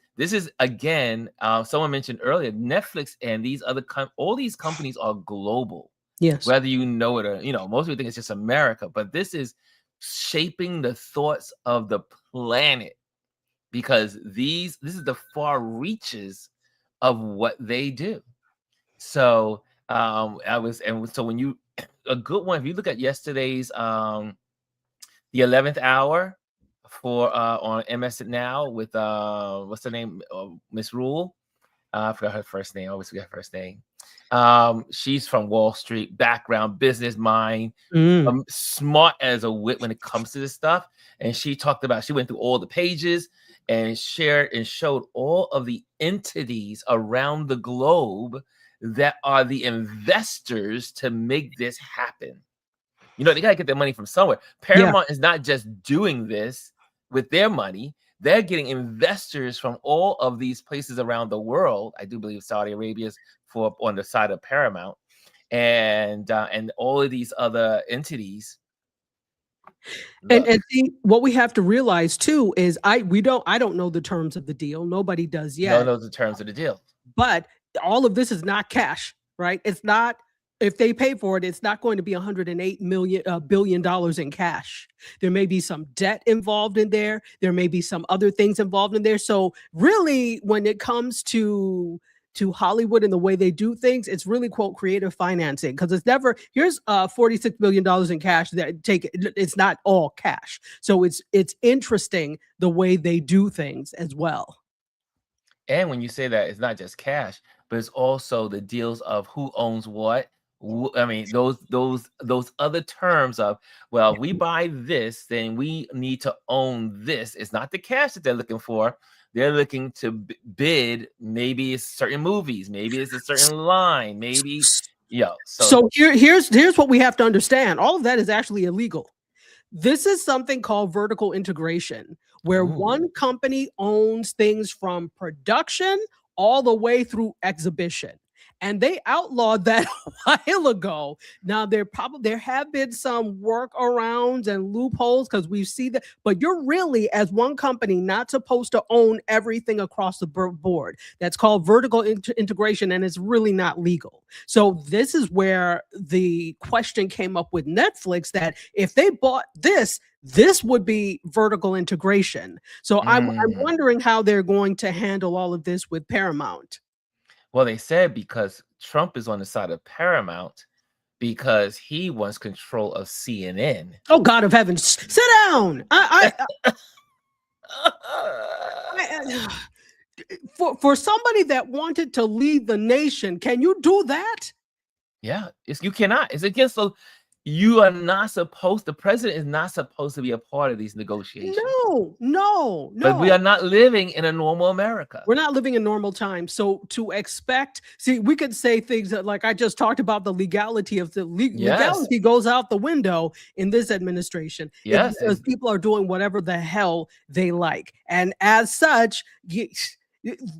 [SPEAKER 1] again. Someone mentioned earlier, Netflix and these other all these companies are global,
[SPEAKER 2] Yes.
[SPEAKER 1] whether you know it or most people think it's just America, but this is shaping the thoughts of the planet, because this is the far reaches of what they do. So so when you a good one, if you look at yesterday's the 11th hour for on MS Now with what's her name, Miss Rule, I forgot her first name. I always forget her first name. She's from Wall Street background, business mind,
[SPEAKER 2] Mm.
[SPEAKER 1] smart as a wit when it comes to this stuff. And she talked about, she went through all the pages and shared and showed all of the entities around the globe that are the investors to make this happen. They got to get their money from somewhere.
[SPEAKER 2] Yeah.
[SPEAKER 1] Paramount is not just doing this with their money. They're getting investors from all of these places around the world. I do believe Saudi Arabia is on the side of Paramount, and all of these other entities
[SPEAKER 2] And
[SPEAKER 1] Look,
[SPEAKER 2] see, what we have to realize too is I don't know the terms of the deal. Nobody does
[SPEAKER 1] no
[SPEAKER 2] yet.
[SPEAKER 1] knows the terms of the deal.
[SPEAKER 2] But all of this is not cash, right? It's not if they pay for it, it's not going to be 108 million billion dollars in cash. There may be some debt involved in there. There may be some other things involved in there. So really, when it comes to Hollywood and the way they do things, it's really quote creative financing because it's never here's $46 billion in cash that take it. It's not all cash. So it's interesting the way they do things as well.
[SPEAKER 1] And when you say that, it's not just cash, but it's also the deals of who owns what. I mean, those other terms of, well, we buy this, then we need to own this. It's not the cash that they're looking for. They're looking to bid. Maybe it's certain movies. Maybe it's a certain line. Maybe, So
[SPEAKER 2] So here's what we have to understand. All of that is actually illegal. This is something called vertical integration, where
[SPEAKER 1] ooh,
[SPEAKER 2] one company owns things from production all the way through exhibition. And they outlawed that a while ago. Now there have been some workarounds and loopholes because we see that, but you're really as one company not supposed to own everything across the board. That's called vertical integration, and it's really not legal. So this is where the question came up with Netflix that if they bought this would be vertical integration. So I'm
[SPEAKER 1] mm.
[SPEAKER 2] wondering how they're going to handle all of this with Paramount.
[SPEAKER 1] Well, they said because Trump is on the side of Paramount because he wants control of CNN.
[SPEAKER 2] Oh God of heaven, sit down. I for somebody that wanted to lead the nation, can you do that?
[SPEAKER 1] Yeah, you cannot. It's against the. You are not supposed. The president is not supposed to be a part of these negotiations.
[SPEAKER 2] No.
[SPEAKER 1] But we are not living in a normal America.
[SPEAKER 2] We're not living in normal times. So to expect, see, we could say things that, like I just talked about, the legality of the
[SPEAKER 1] Yes,
[SPEAKER 2] legality goes out the window in this administration. It's
[SPEAKER 1] yes,
[SPEAKER 2] because people are doing whatever the hell they like, and as such,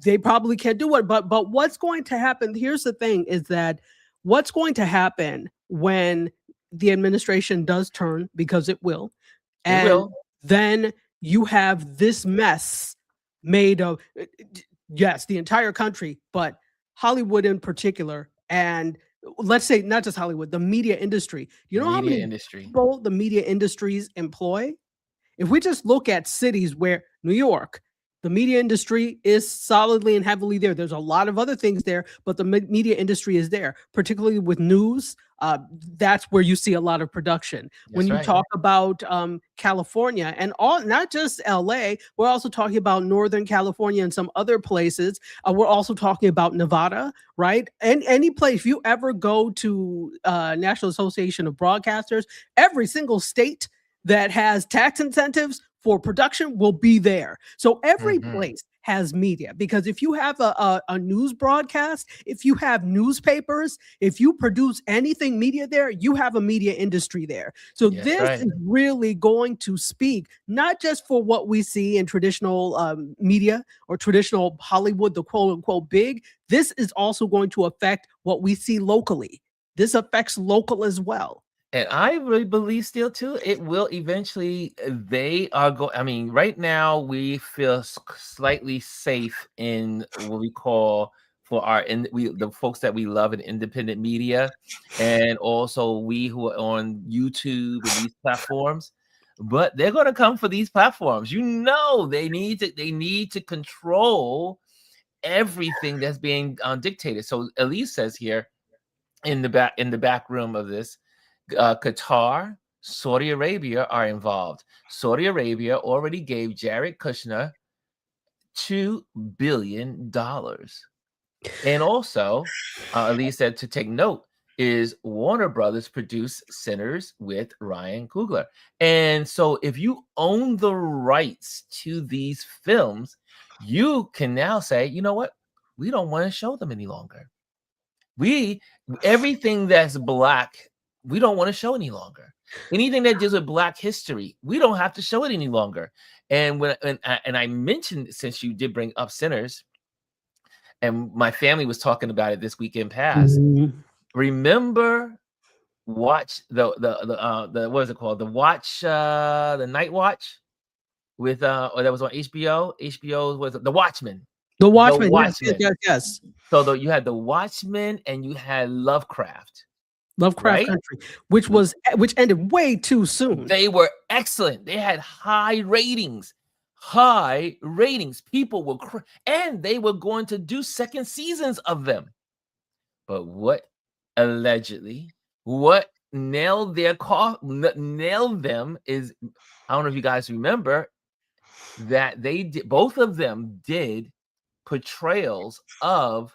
[SPEAKER 2] they probably can't do it. But what's going to happen? Here's the thing: is that what's going to happen when the administration does turn, because it will,
[SPEAKER 1] it
[SPEAKER 2] and
[SPEAKER 1] will.
[SPEAKER 2] then you have this mess made of yes, the entire country, but Hollywood in particular, and let's say not just Hollywood, the media industry. You
[SPEAKER 1] The
[SPEAKER 2] know how
[SPEAKER 1] media
[SPEAKER 2] many
[SPEAKER 1] industry.
[SPEAKER 2] people the media industries employ? If we just look at cities where New York, the media industry is solidly and heavily there. There's a lot of other things there, but the media industry is there, particularly with news. That's where you see a lot of production. When
[SPEAKER 1] That's
[SPEAKER 2] you
[SPEAKER 1] right.
[SPEAKER 2] talk about California and all, not just LA, we're also talking about Northern California and some other places. We're also talking about Nevada, right? And any place, if you ever go to National Association of Broadcasters, every single state that has tax incentives for production will be there. So every
[SPEAKER 1] Mhm.
[SPEAKER 2] place has media because if you have a news broadcast, if you have newspapers, if you produce anything media there, you have a media industry there. So
[SPEAKER 1] That's
[SPEAKER 2] this
[SPEAKER 1] right.
[SPEAKER 2] is really going to speak not just for what we see in traditional media or traditional Hollywood, the quote unquote big. This is also going to affect what we see locally. This affects local as well.
[SPEAKER 1] And I really believe still too, it will eventually. They are I mean, right now we feel slightly safe in what we call for the folks that we love in independent media, and also we who are on YouTube and these platforms. But they're going to come for these platforms. They need to control everything that's being dictated. So Elise says here in the back room of this, Qatar, Saudi Arabia are involved. Saudi Arabia already gave Jared Kushner $2 billion. And also, Elise said to take note is Warner Brothers produce Sinners with Ryan Coogler. And so if you own the rights to these films, you can now say, you know what? We don't want to show them any longer. We Everything that's black, we don't want to show any longer. Anything that deals with black history, we don't have to show it any longer. And I mentioned, since you did bring up Sinners, and my family was talking about it this weekend past.
[SPEAKER 2] Mhm.
[SPEAKER 1] Remember watch the what is it called? The Night Watch with or that was on HBO. HBO was The Watchmen.
[SPEAKER 2] The
[SPEAKER 1] The
[SPEAKER 2] Watchmen, yes, yes,
[SPEAKER 1] Watchmen.
[SPEAKER 2] yes, yes.
[SPEAKER 1] So you had The Watchmen and you had Lovecraft,
[SPEAKER 2] Lovecraft
[SPEAKER 1] right?
[SPEAKER 2] Country, which ended way too soon.
[SPEAKER 1] They were excellent. They had high ratings. High ratings. People were and they were going to do second seasons of them. But what allegedly what nailed them is, I don't know if you guys remember that both of them did portrayals of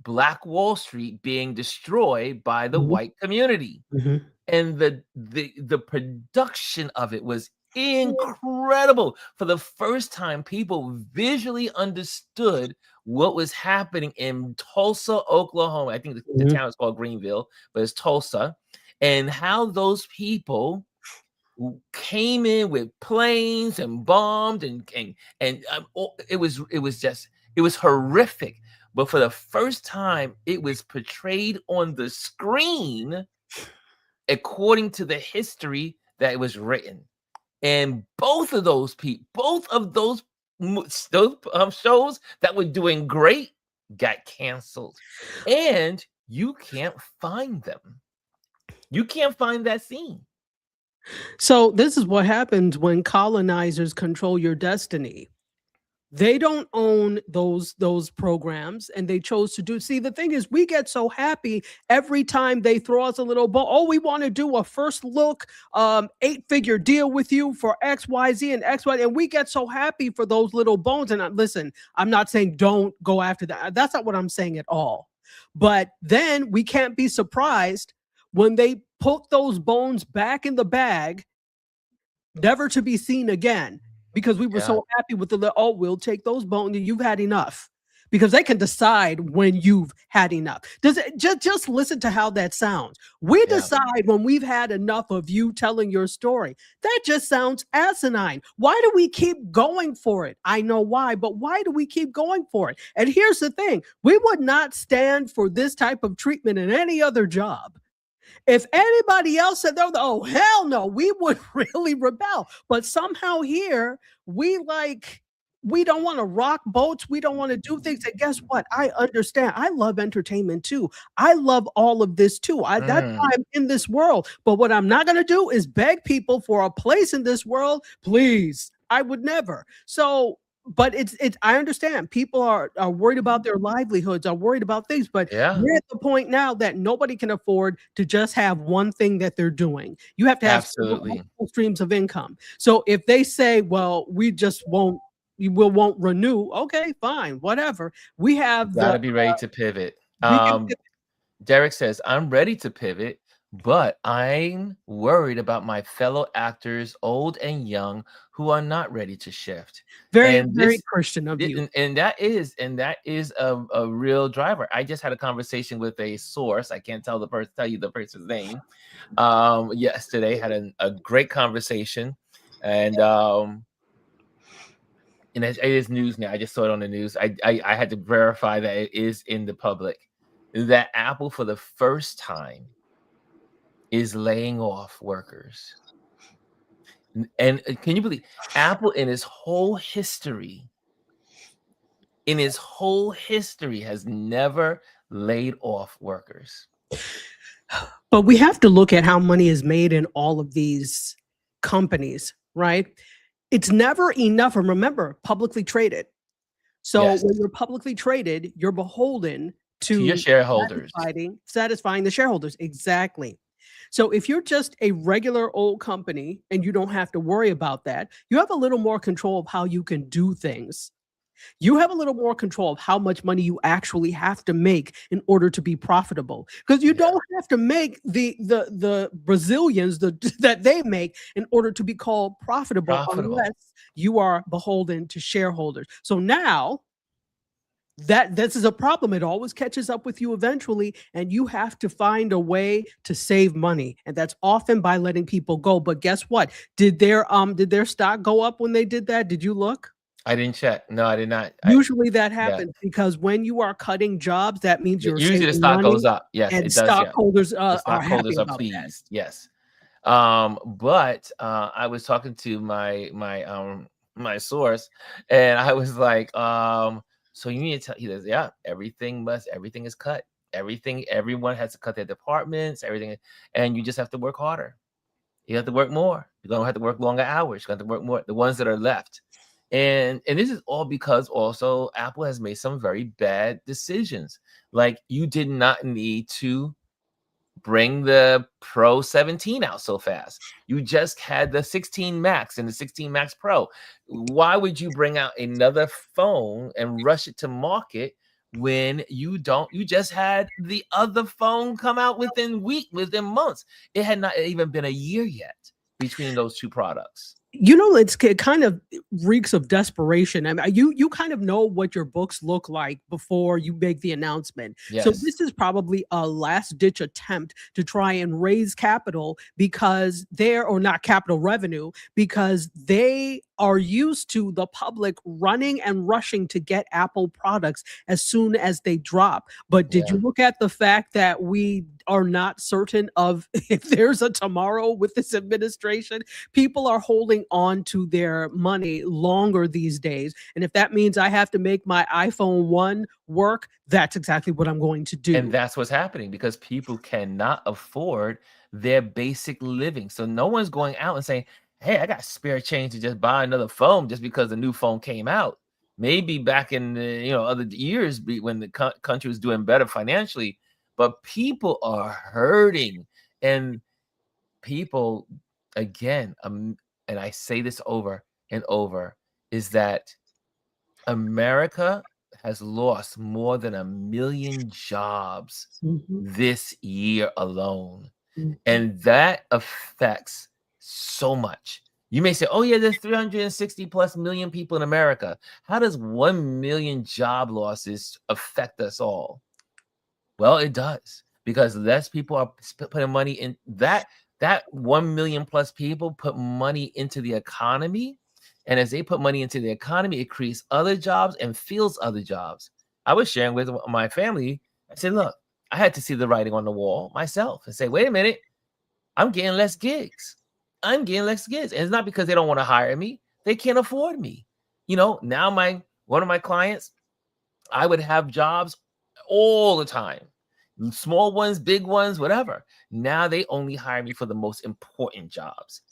[SPEAKER 1] Black Wall Street being destroyed by the
[SPEAKER 2] Mhm,
[SPEAKER 1] white community.
[SPEAKER 2] mhm.
[SPEAKER 1] And the production of it was incredible. For the first time, people visually understood what was happening in Tulsa, Oklahoma. I think the
[SPEAKER 2] Mhm.
[SPEAKER 1] town is called Greenville, but it's Tulsa, and how those people came in with planes and bombed it was horrific. But for the first time, it was portrayed on the screen according to the history that it was written. And both of those shows that were doing great got canceled, and you can't find them. You can't find that scene.
[SPEAKER 2] So this is what happens when colonizers control your destiny. They don't own those programs, and they chose to do. See, the thing is, we get so happy every time they throw us a little ball. Oh, we want to do a first look 8-figure deal with you for XYZ and XY, and we get so happy for those little bones. And listen, I'm not saying don't go after that. That's not what I'm saying at all. But then we can't be surprised when they put those bones back in the bag, never to be seen again, because we were
[SPEAKER 1] Yeah.
[SPEAKER 2] so happy with oh, we'll take those bones. You've had enough, because they can decide when you've had enough. Does it just listen to how that sounds? We
[SPEAKER 1] Yeah.
[SPEAKER 2] decide when we've had enough of you telling your story. That just sounds asinine. Why do we keep going for it? I know why, but why do we keep going for it? And here's the thing: we would not stand for this type of treatment in any other job. If anybody else said, oh, hell no, we would really rebel. But somehow here, we don't want to rock boats. We don't want to do things. And guess what? I understand. I love entertainment too. I love all of this too. That's why I'm in this world. But what I'm not going to do is beg people for a place in this world. Please. I would never. So, but I understand people are worried about their livelihoods, are worried about things, but
[SPEAKER 1] Yeah.
[SPEAKER 2] we're at the point now that nobody can afford to just have one thing that they're doing. You have to have
[SPEAKER 1] Absolutely.
[SPEAKER 2] streams of income. So if they say, well, we won't renew, okay, fine, whatever. We have
[SPEAKER 1] Gotta be ready to pivot.
[SPEAKER 2] we can pivot.
[SPEAKER 1] Derek says, I'm ready to pivot, but I'm worried about my fellow actors, old and young, who are not ready to shift.
[SPEAKER 2] Very,
[SPEAKER 1] And
[SPEAKER 2] very
[SPEAKER 1] this
[SPEAKER 2] Christian of you.
[SPEAKER 1] and that is a real driver. I just had a conversation with a source. I can't tell you the person's name. Yesterday had a great conversation, and it is news now. I just saw it on the news. I had to verify that it is in the public, that Apple for the first time is laying off workers. And can you believe Apple in its whole history has never laid off workers?
[SPEAKER 2] But we have to look at how money is made in all of these companies, right? It's never enough. And remember, publicly traded. So
[SPEAKER 1] Yes.
[SPEAKER 2] when you're publicly traded, you're beholden
[SPEAKER 1] To your shareholders.
[SPEAKER 2] satisfying the shareholders. Exactly. So if you're just a regular old company and you don't have to worry about that, you have a little more control of how you can do things. You have a little more control of how much money you actually have to make in order to be profitable, because you don't have to make the Brazilians that they make in order to be called profitable. Unless you are beholden to shareholders. So now that this is a problem. It always catches up with you eventually, and you have to find a way to save money, and that's often by letting people go. But guess what? Did their stock go up when they did that? Did you look?
[SPEAKER 1] I didn't check. No, I did not.
[SPEAKER 2] Usually that
[SPEAKER 1] Yeah.
[SPEAKER 2] happens because when you are cutting jobs, that means you're
[SPEAKER 1] Usually the
[SPEAKER 2] saving
[SPEAKER 1] stock goes
[SPEAKER 2] money
[SPEAKER 1] up. Yes,
[SPEAKER 2] and
[SPEAKER 1] it does. Yeah.
[SPEAKER 2] stockholders
[SPEAKER 1] The
[SPEAKER 2] are happy
[SPEAKER 1] stockholders are
[SPEAKER 2] about that.
[SPEAKER 1] pleased. Yes. But I was talking to my source, and I was like, so you need to tell. He says, yeah, everything is cut. Everyone has to cut their departments, everything, and you just have to work harder. You have to work more. You're gonna have to work longer hours. You have to work more. The ones that are left, and this is all because also Apple has made some very bad decisions. Like you did not need to bring the Pro 17 out so fast. You just had the 16 Max and the 16 Max Pro. Why would you bring out another phone and rush it to market when you just had the other phone come out within within months? It had not even been a year yet between those two products.
[SPEAKER 2] You know, it kind of reeks of desperation. I mean, you kind of know what your books look like before you make the announcement. So
[SPEAKER 1] Yes.
[SPEAKER 2] this is probably a last ditch attempt to try and raise capital because or not capital revenue, because they are used to the public running and rushing to get Apple products as soon as they drop. But did
[SPEAKER 1] Yeah.
[SPEAKER 2] you look at the fact that we are not certain of if there's a tomorrow with this administration? People are holding on to their money longer these days. And if that means I have to make my iPhone 1 work, that's exactly what I'm going to
[SPEAKER 1] And
[SPEAKER 2] do.
[SPEAKER 1] that's what's happening because people cannot afford their basic living. So no one's going out and saying, "Hey, I got spare change to just buy another phone just because the new phone came out." Maybe back in the other years when the country was doing better financially, but people are hurting, and people again, and I say this over and over, is that America has lost more than 1 million jobs
[SPEAKER 2] Mhm,
[SPEAKER 1] this year alone,
[SPEAKER 2] mhm.
[SPEAKER 1] and that affects so much. You may say, "Oh yeah, there's 360 plus million people in America." How does 1 million job losses affect us all? Well, it does because less people are putting money in that 1 million plus people put money into the economy. And as they put money into the economy, it creates other jobs and fills other jobs. I was sharing with my family. I said, look, I had to see the writing on the wall myself and say, wait a minute, I'm getting less gigs. I'm getting less gigs. And it's not because they don't want to hire me. They can't afford me. Now one of my clients, I would have jobs all the time, small ones, big ones, whatever. Now they only hire me for the most important jobs.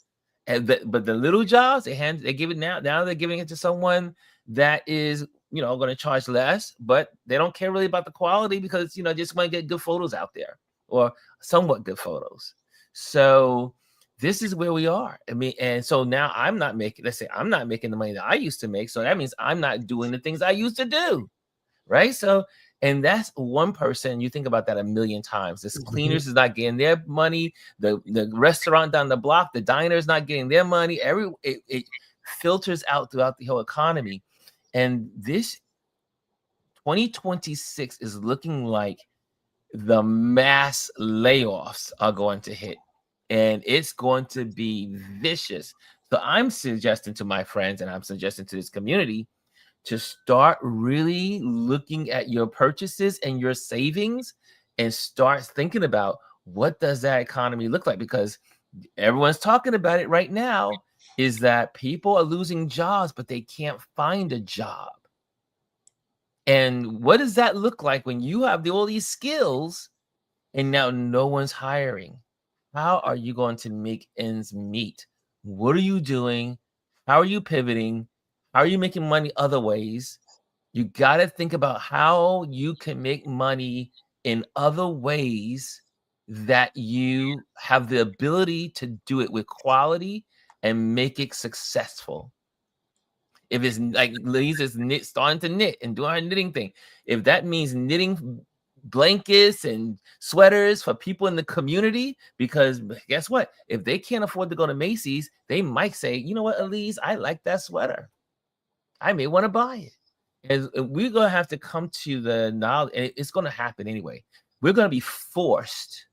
[SPEAKER 1] But the little jobs, they give it now. Now they're giving it to someone that is, going to charge less, but they don't care really about the quality because, just want to get good photos out there or somewhat good photos. So this is where we are. I mean, and so now let's say I'm not making the money that I used to make. So that means I'm not doing the things I used to do. Right. So, and that's one person. You think about that a million times. This
[SPEAKER 2] Mhm.
[SPEAKER 1] cleaners is not getting their money. The restaurant down the block, the diner is not getting their money. It filters out throughout the whole economy. And this 2026 is looking like the mass layoffs are going to hit, and it's going to be vicious. So I'm suggesting to my friends, and I'm suggesting to this community, to start really looking at your purchases and your savings and start thinking about what does that economy look like, because everyone's talking about it right now, is that people are losing jobs but they can't find a job. And what does that look like when you have all these skills and now no one's hiring? How are you going to make ends meet? What are you doing? How are you pivoting? How are you making money other ways? You got to think about how you can make money in other ways that you have the ability to do it with quality and make it successful. If it's like Liz is starting to knit and doing her knitting thing, if that means knitting blankets and sweaters for people in the community, because guess what? If they can't afford to go to Macy's, they might say, you know what, Elise, I like that sweater. I may want to buy it. And we're going to have to come to the knowledge, and it's going to happen anyway. We're going to be forced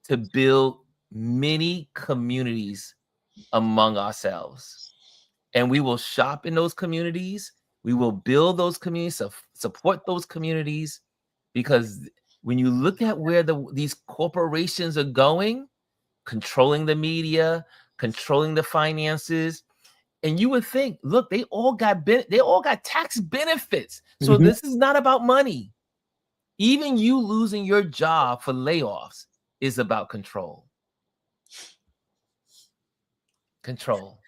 [SPEAKER 1] to build many communities among ourselves. and we will shop in those communities. We will build those communities, support those communities, because when you look at where these corporations are going, controlling the media, controlling the finances, and you would think, look, they all got tax benefits. So
[SPEAKER 2] Mhm.
[SPEAKER 1] this is not about money. Even you losing your job for layoffs is about control. Control.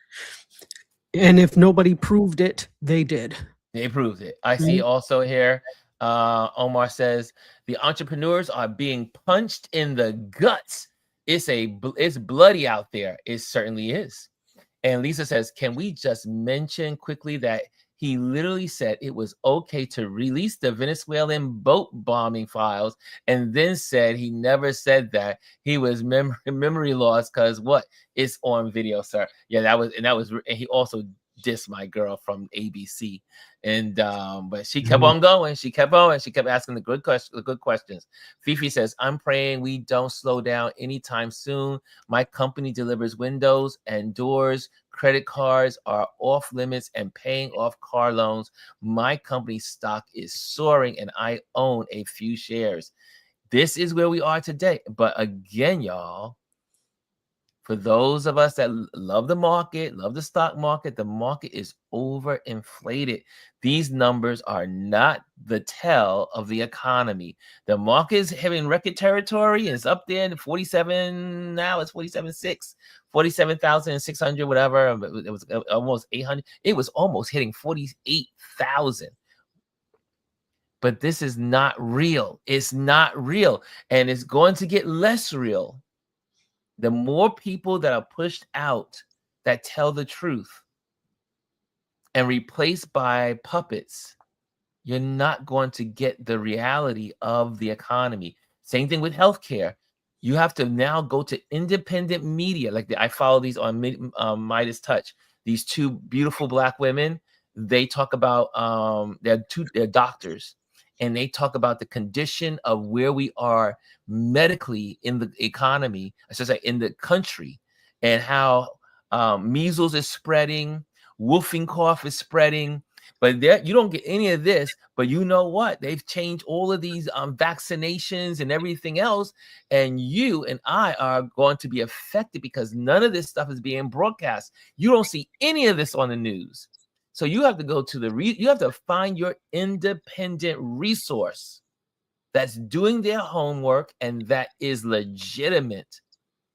[SPEAKER 2] And if nobody proved it, they did.
[SPEAKER 1] They proved it. I see
[SPEAKER 2] Mhm.
[SPEAKER 1] also here, Omar says the entrepreneurs are being punched in the guts. It's bloody out there. It certainly is. And Lisa says, can we just mention quickly that he literally said it was okay to release the Venezuelan boat bombing files, and then said he never said that he was memory loss because what? It's on video, sir. Yeah, and he also dissed my girl from ABC. And but she kept
[SPEAKER 2] Mhm.
[SPEAKER 1] on going. She kept on. She kept asking the good questions. Fifi says, I'm praying we don't slow down anytime soon. My company delivers windows and doors. Credit cards are off limits and paying off car loans. My company's stock is soaring and I own a few shares. This is where we are today. But again, y'all, for those of us that love the market, love the stock market, the market is overinflated. These numbers are not the tell of the economy. The market is having record territory. It's up there in 47. Now it's 47.6, 47,600, whatever. It was almost 800. It was almost hitting 48,000. But this is not real. It's not real. And it's going to get less real. The more people that are pushed out that tell the truth and replaced by puppets, you're not going to get the reality of the economy. Same thing with healthcare. You have to now go to independent media. I follow these on Midas Touch. These two beautiful Black women. They talk about they're doctors, and they talk about the condition of where we are medically in the economy, I should say in the country, and how measles is spreading, whooping cough is spreading. But there, you don't get any of this. But you know what? They've changed all of these vaccinations and everything else, and you and I are going to be affected because none of this stuff is being broadcast. You don't see any of this on the news. So you have to go to you have to find your independent resource that's doing their homework and that is legitimate.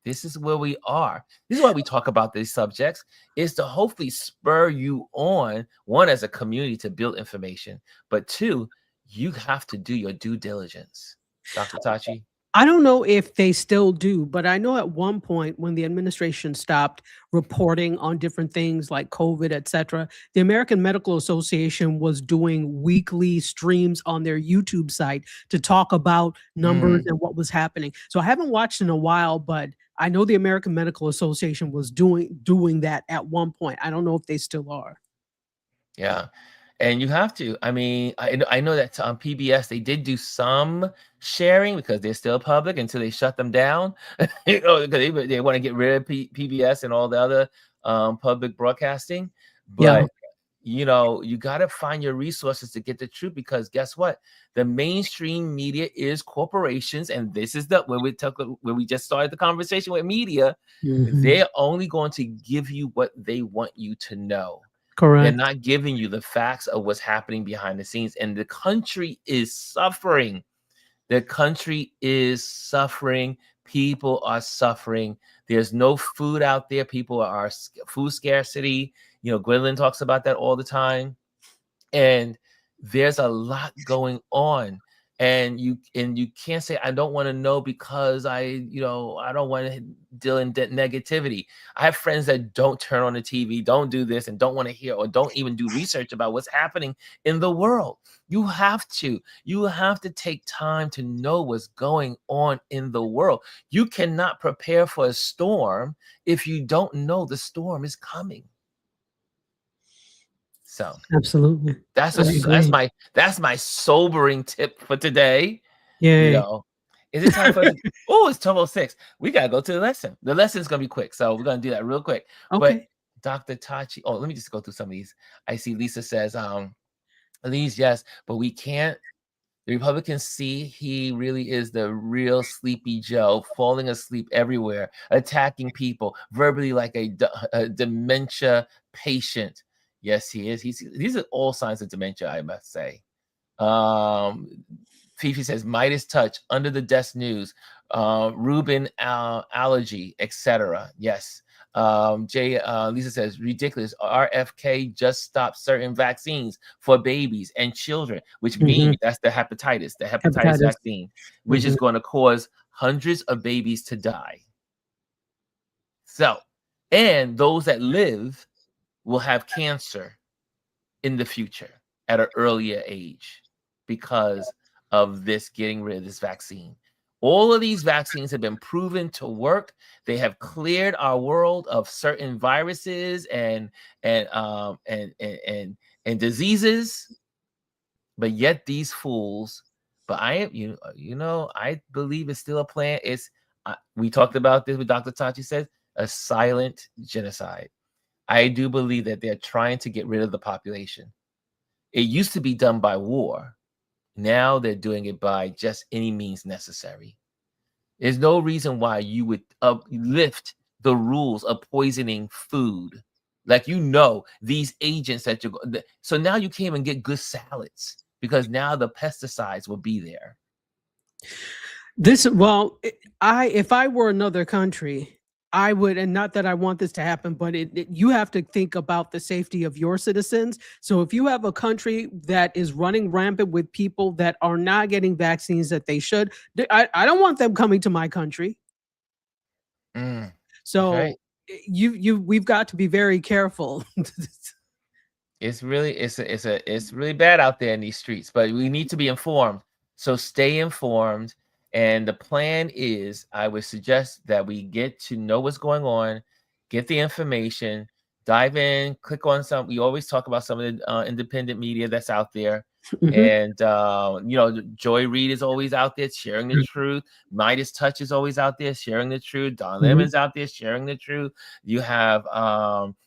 [SPEAKER 1] This is where we are. This is why we talk about these subjects, is to hopefully spur you on, one, as a community to build information, but two, you have to do your due diligence. Dr. Tachi?
[SPEAKER 2] I don't know if they still do, but I know at one point when the administration stopped reporting on different things like COVID, et cetera, the American Medical Association was doing weekly streams on their YouTube site to talk about numbers and what was happening. So I haven't watched in a while, but I know the American Medical Association was doing that at one point. I don't know if they still are.
[SPEAKER 1] Yeah. And you have to. I mean, I know that on PBS they did do some sharing because they're still public until they shut them down. Because they want to get rid of PBS and all the other public broadcasting.
[SPEAKER 2] Yeah.
[SPEAKER 1] But you got to find your resources to get the truth, because guess what? The mainstream media is corporations, and this is where we just started the conversation with media.
[SPEAKER 2] Mhm.
[SPEAKER 1] They're only going to give you what they want you to know. They're
[SPEAKER 2] Correct.
[SPEAKER 1] not giving you the facts of what's happening behind the scenes. And the country is suffering. The country is suffering. People are suffering. There's no food out there. People are food scarcity. Gwendolyn talks about that all the time. And there's a lot going on. And you can't say, I don't want to know because I don't want to deal in negativity. I have friends that don't turn on the TV, don't do this, and don't want to hear or don't even do research about what's happening in the world. You have to take time to know what's going on in the world. You cannot prepare for a storm if you don't know the storm is coming. So
[SPEAKER 2] Absolutely.
[SPEAKER 1] that's my sobering tip for today.
[SPEAKER 2] Yay.
[SPEAKER 1] Is it time for us it's 12:06. We gotta go to the lesson. The lesson's gonna be quick, so we're gonna do that real quick. But
[SPEAKER 2] Okay.
[SPEAKER 1] Dr. Tachi. Oh, let me just go through some of these. I see Lisa says, Elise, yes, but we can't. The Republicans see he really is the real Sleepy Joe, falling asleep everywhere, attacking people verbally like a dementia patient. Yes, he is. These are all signs of dementia, I must say. Fifi says Midas touch, under the desk news, Reuben allergy, etc. Yes. Lisa says ridiculous. RFK just stopped certain vaccines for babies and children, which means that's the hepatitis
[SPEAKER 2] Hepatitis.
[SPEAKER 1] vaccine, which is going to cause hundreds of babies to die. So, and those that live will have cancer in the future at an earlier age because of this getting rid of this vaccine. All of these vaccines have been proven to work. They have cleared our world of certain viruses and diseases, but yet these fools. But I am I believe it's still a plan. We talked about this with Dr. Tachi says a silent genocide. I do believe that they're trying to get rid of the population. It used to be done by war. Now they're doing it by just any means necessary. There's no reason why you would lift the rules of poisoning food. Like, these agents that so now you can't even get good salads because now the pesticides will be there.
[SPEAKER 2] If I were another country, I would, and not that I want this to happen, but you have to think about the safety of your citizens. So if you have a country that is running rampant with people that are not getting vaccines that they should, I don't want them coming to my country. So
[SPEAKER 1] right.
[SPEAKER 2] we've got to be very careful.
[SPEAKER 1] It's really bad out there in these streets, but we need to be informed. So stay informed. And the plan is, I would suggest that we get to know what's going on, get the information, dive in, click on some. We always talk about some of the independent media that's out there. And, Joy Reid is always out there sharing the truth. Midas Touch is always out there sharing the truth. Don Lemon's out there sharing the truth. You have Kalal,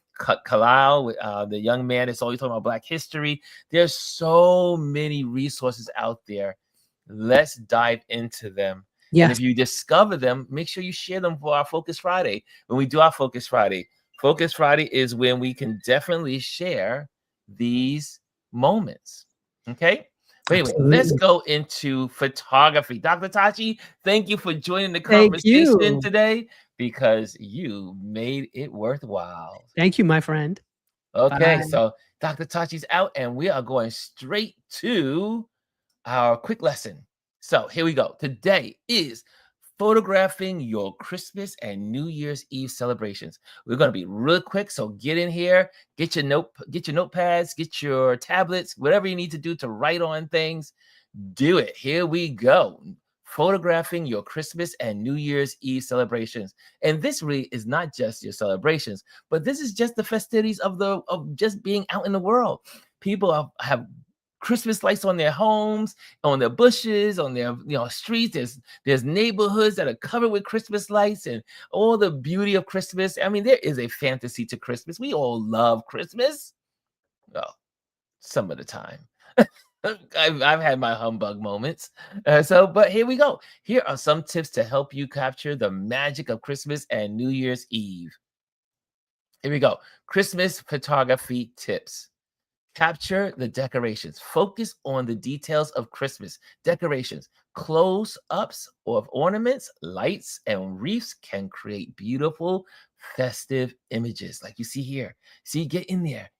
[SPEAKER 1] the young man that's always talking about Black history. There's so many resources out there. Let's dive into them. Yes. And if you discover them, make sure you share them for our Focus Friday. When we do our Focus Friday is when we can definitely share these moments. Okay. But anyway, let's go into photography. Dr. Tachi, thank you for joining the conversation today because you made it worthwhile.
[SPEAKER 2] Thank you, my friend.
[SPEAKER 1] Okay. Bye. So Dr. Tachi's out and we are going straight to our quick lesson. So here we go. Today is photographing your Christmas and New Year's Eve celebrations. We're going to be real quick. So get in here, get your notepads, get your tablets, whatever you need to do to write on things. Do it. Here we go. Photographing your Christmas and New Year's Eve celebrations. And this really is not just your celebrations, but this is just the festivities of just being out in the world. People have Christmas lights on their homes, on their bushes, on their streets. There's neighborhoods that are covered with Christmas lights and all the beauty of Christmas. I mean, there is a fantasy to Christmas. We all love Christmas. Well, some of the time. I've had my humbug moments. But here we go. Here are some tips to help you capture the magic of Christmas and New Year's Eve. Here we go. Christmas photography tips. Capture the decorations. Focus on the details of Christmas decorations. Close-ups of ornaments, lights, and wreaths can create beautiful, festive images like you see here. See, get in there.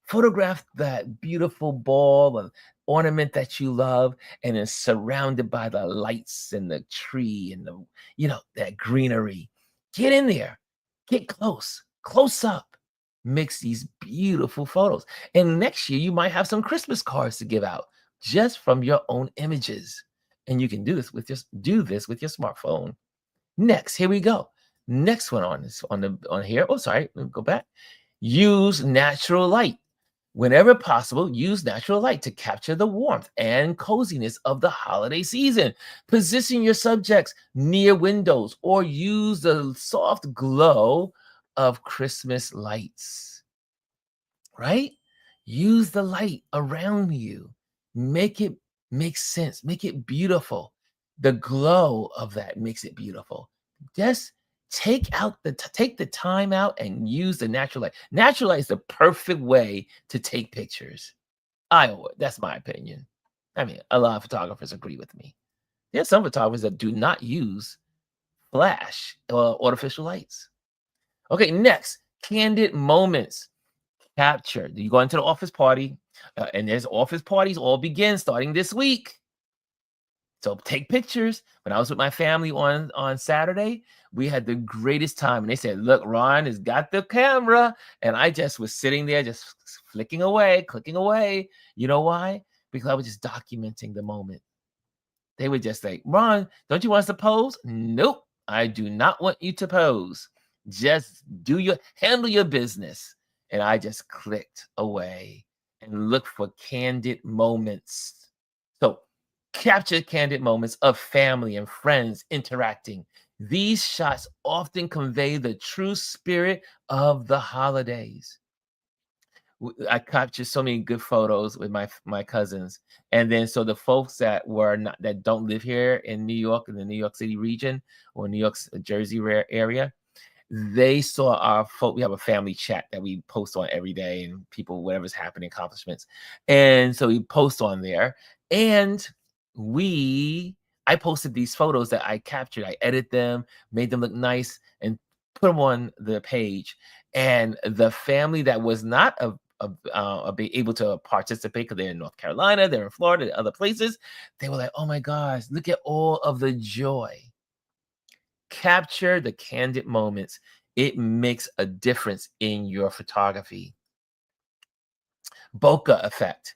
[SPEAKER 1] Photograph that beautiful ball of ornament that you love and is surrounded by the lights and the tree and that greenery. Get in there. Get close up. Mix these beautiful photos. And next year, you might have some Christmas cards to give out just from your own images. And you can do this with your smartphone. Next, here we go. Next one on here. Oh, sorry. Let me go back. Use natural light. Whenever possible, use natural light to capture the warmth and coziness of the holiday season. Position your subjects near windows or use the soft glow of Christmas lights, right? Use the light around you. Make it make sense. Make it beautiful. The glow of that makes it beautiful. Just take the time out and use the natural light. Natural light is the perfect way to take pictures. That's my opinion. I mean, a lot of photographers agree with me. There's some photographers that do not use flash or artificial lights. Okay, next, candid moments. Capture. You go into the office party, and there's office parties all begin starting this week. So take pictures. When I was with my family on Saturday, we had the greatest time. And they said, "Look, Ron has got the camera," and I just was sitting there, just flicking away, clicking away. You know why? Because I was just documenting the moment. They would just say, "Ron, don't you want us to pose?" Nope, I do not want you to pose. Just handle your business. And I just clicked away and looked for candid moments. So capture candid moments of family and friends interacting. These shots often convey the true spirit of the holidays. I captured so many good photos with my cousins, and then so the folks that don't live here in New York, in the New York City region or New York Jersey area, they saw our we have a family chat that we post on every day, and people, whatever's happening, accomplishments, and so we post on there, and I posted these photos that I captured. I edited them, made them look nice, and put them on the page. And the family that was not be able to participate because they're in North Carolina, they're in Florida, other places, they were like, "Oh my gosh, look at all of the joy." Capture the candid moments. It makes a difference in your photography. Bokeh effect.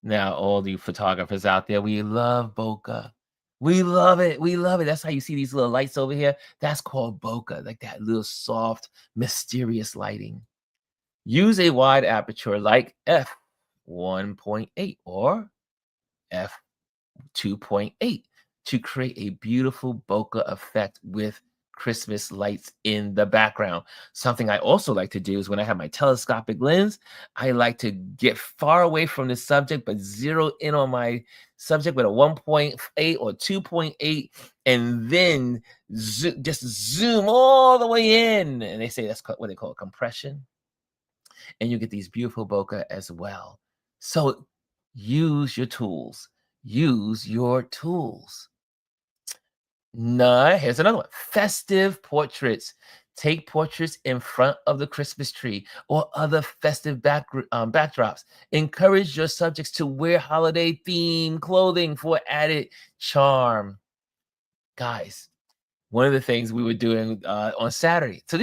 [SPEAKER 1] Now, all the photographers out there, we love bokeh. We love it. We love it. That's how you see these little lights over here. That's called bokeh, like that little soft, mysterious lighting. Use a wide aperture like f1.8 or f2.8 to create a beautiful bokeh effect with Christmas lights in the background. Something I also like to do is when I have my telescopic lens, I like to get far away from the subject, but zero in on my subject with a 1.8 or 2.8, and then just zoom all the way in. And they say that's what they call compression. And you get these beautiful bokeh as well. So use your tools. Use your tools. No, here's another one. Festive portraits. Take portraits in front of the Christmas tree or other festive backdrops. Encourage your subjects to wear holiday themed clothing for added charm. Guys, one of the things we were doing on Saturday. So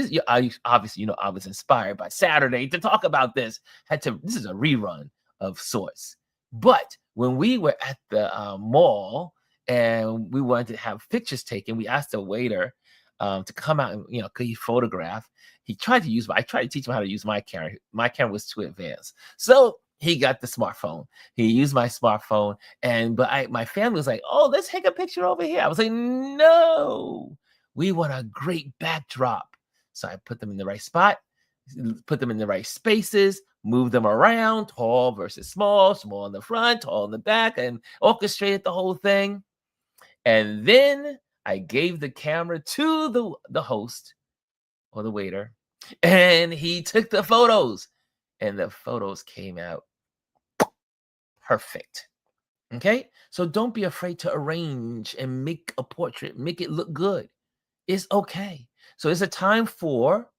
[SPEAKER 1] obviously, I was inspired by Saturday to talk about this. This is a rerun of sorts. But when we were at the mall and we wanted to have pictures taken, we asked the waiter to come out and, could he photograph? I tried to teach him how to use my camera. My camera was too advanced. So he got the smartphone. He used my smartphone, but my family was like, "Oh, let's take a picture over here." I was like, "No, we want a great backdrop." So I put them in the right spot, put them in the right spaces, move them around, tall versus small, small in the front, tall in the back, and orchestrated the whole thing. And then I gave the camera to the host or the waiter, and he took the photos, and the photos came out perfect. Okay, so don't be afraid to arrange and make a portrait, make it look good. It's okay. So it's a time for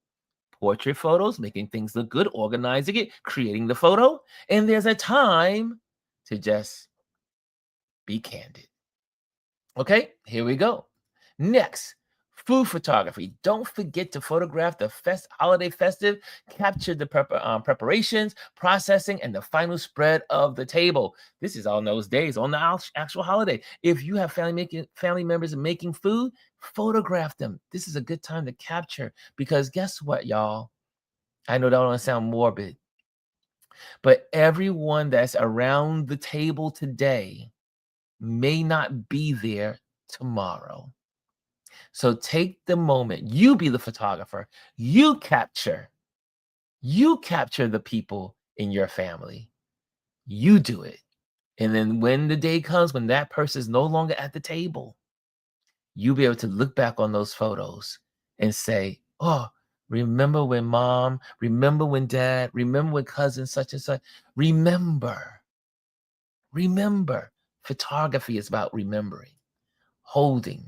[SPEAKER 1] portrait photos, making things look good, organizing it, creating the photo, and there's a time to just be candid. Okay, here we go. Next, food photography. Don't forget to photograph the holiday festive, capture the preparations, processing, and the final spread of the table. This is on those days, on the actual holiday. If you have family members making food, photograph them. This is a good time to capture because guess what, y'all? I know that don't sound morbid, but everyone that's around the table today may not be there tomorrow. So take the moment. You be the photographer. You capture. You capture the people in your family. You do it. And then when the day comes when that person is no longer at the table, you'll be able to look back on those photos and say, oh, remember when mom, remember when dad, remember when cousin such and such. Remember, remember. Photography is about remembering, holding.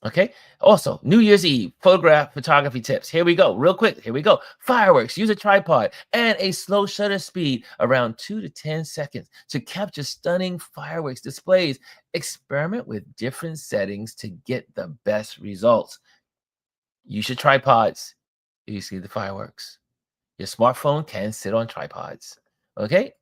[SPEAKER 1] Okay. Also, New Year's Eve photography tips. Here we go. Real quick. Here we go. Fireworks. Use a tripod and a slow shutter speed around 2 to 10 seconds to capture stunning fireworks displays. Experiment with different settings to get the best results. Use your tripods. You see the fireworks. Your smartphone can sit on tripods. Okay.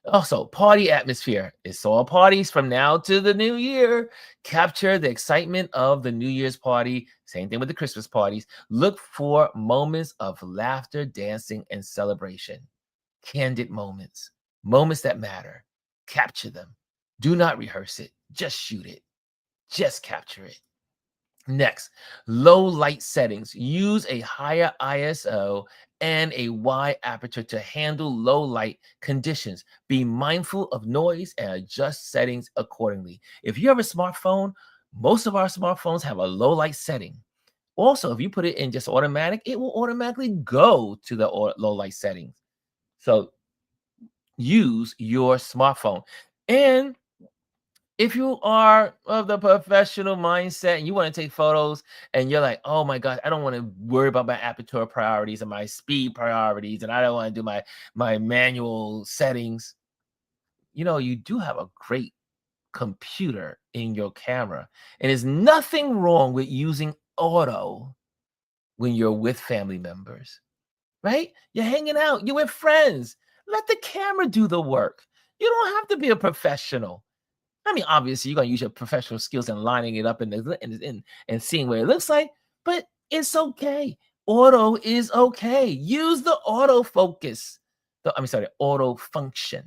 [SPEAKER 1] Also, party atmosphere. It's all parties from now to the new year. Capture the excitement of the New Year's party. Same thing with the Christmas parties. Look for moments of laughter, dancing, and celebration. Candid moments, moments that matter. Capture them. Do not rehearse it. Just shoot it. Just capture it. Next, low light settings. Use a higher ISO and a wide aperture to handle low light conditions. Be mindful of noise and adjust settings accordingly. If you have a smartphone, most of our smartphones have a low light setting. Also, if you put it in just automatic, it will automatically go to the low light settings. So use your smartphone. And if you are of the professional mindset and you want to take photos and you're like, oh my gosh, I don't want to worry about my aperture priorities and my speed priorities, and I don't want to do my manual settings, you do have a great computer in your camera. And there's nothing wrong with using auto when you're with family members, right? You're hanging out, you're with friends. Let the camera do the work. You don't have to be a professional. I mean, obviously, you're gonna use your professional skills and lining it up and seeing what it looks like, but it's okay. Auto is okay. Use the auto focus. Auto function.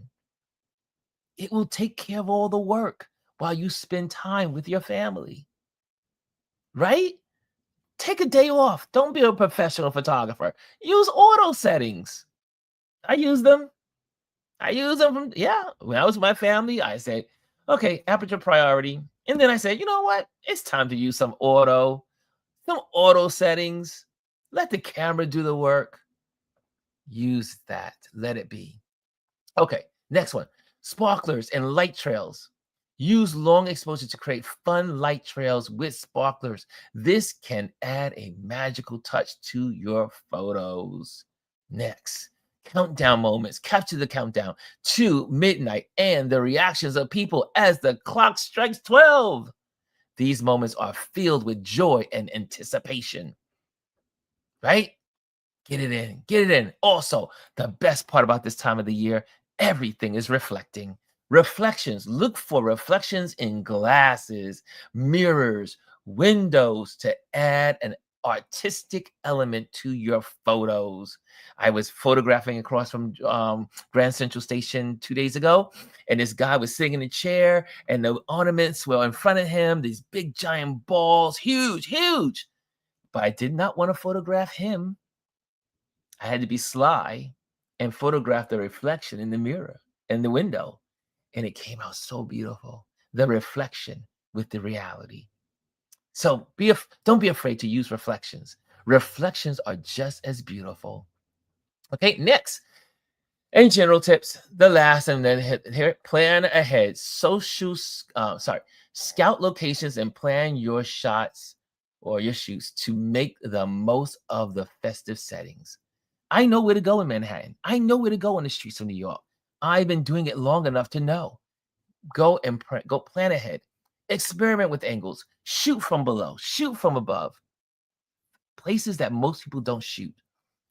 [SPEAKER 1] It will take care of all the work while you spend time with your family. Right? Take a day off. Don't be a professional photographer. Use auto settings. I use them. When I was with my family, I said, okay, aperture priority. And then I said, you know what? It's time to use some auto settings. Let the camera do the work. Use that. Let it be. Okay, next one. Sparklers and light trails. Use long exposure to create fun light trails with sparklers. This can add a magical touch to your photos. Next, countdown moments. Capture the countdown to midnight and the reactions of people as the clock strikes 12. These moments are filled with joy and anticipation, right? Get it in, get it in. Also, the best part about this time of the year, everything is reflecting. Reflections, look for reflections in glasses, mirrors, windows to add an artistic element to your photos. I was photographing across from Grand Central Station 2 days ago, and this guy was sitting in a chair, and the ornaments were in front of him, these big giant balls, huge, huge. But I did not want to photograph him. I had to be sly and photograph the reflection in the mirror, in the window. And it came out so beautiful. The reflection with the reality. So don't be afraid to use reflections. Reflections are just as beautiful. Okay, next. And general tips, the last, and then here, plan ahead. Scout locations and plan your shots or your shoots to make the most of the festive settings. I know where to go in Manhattan. I know where to go on the streets of New York. I've been doing it long enough to know. Go plan ahead. Experiment with angles. Shoot from below. Shoot from above. Places that most people don't shoot.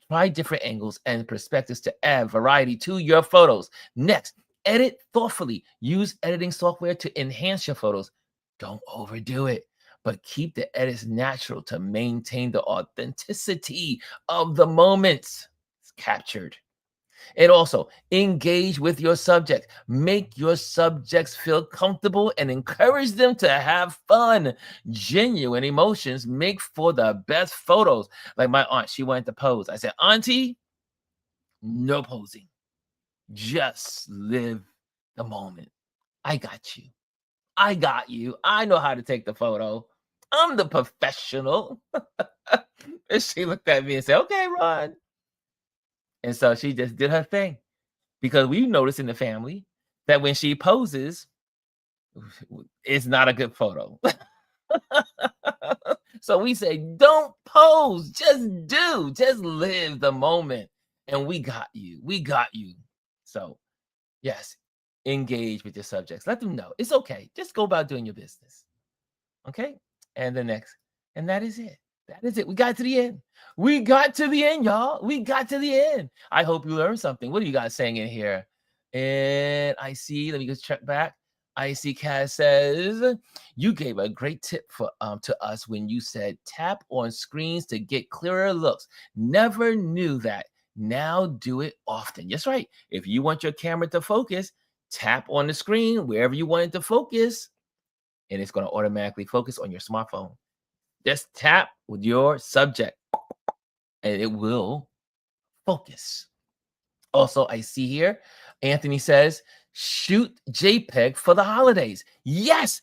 [SPEAKER 1] Try different angles and perspectives to add variety to your photos. Next, edit thoughtfully. Use editing software to enhance your photos. Don't overdo it, but keep the edits natural to maintain the authenticity of the moments captured. And also engage with your subject. Make your subjects feel comfortable and encourage them to have fun. Genuine emotions make for the best photos. Like my aunt, she wanted to pose. I said, Auntie, no posing. Just live the moment. I got you. I got you. I know how to take the photo. I'm the professional. And she looked at me and said, okay, Ron. And so she just did her thing because we noticed in the family that when she poses, it's not a good photo. So we say, don't pose, just live the moment. And we got you. We got you. So, yes, engage with your subjects. Let them know it's okay. Just go about doing your business. Okay. And the next, and that is it. That is it. We got to the end. We got to the end, y'all. We got to the end. I hope you learned something. What are you guys saying in here? And I see, let me just check back. I see Kaz says, you gave a great tip for to us when you said tap on screens to get clearer looks. Never knew that. Now do it often. That's right. If you want your camera to focus, tap on the screen wherever you want it to focus, and it's going to automatically focus on your smartphone. Just tap with your subject and it will focus. Also, I see here, Anthony says, shoot JPEG for the holidays. Yes.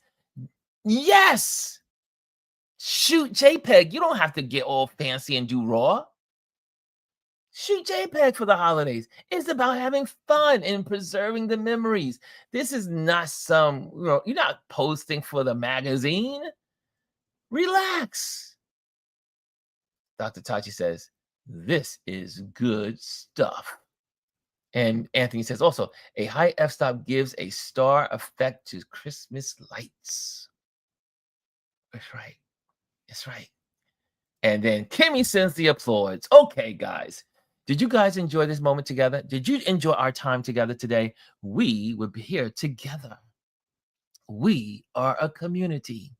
[SPEAKER 1] Yes. Shoot JPEG. You don't have to get all fancy and do RAW. Shoot JPEG for the holidays. It's about having fun and preserving the memories. This is not some, you're not posting for the magazine. Relax. Dr. Tachi says, this is good stuff. And Anthony says also, a high f-stop gives a star effect to Christmas lights. That's right. That's right. And then Kimmy sends the applause. Okay, guys. Did you guys enjoy this moment together? Did you enjoy our time together today? We will be here together. We are a community.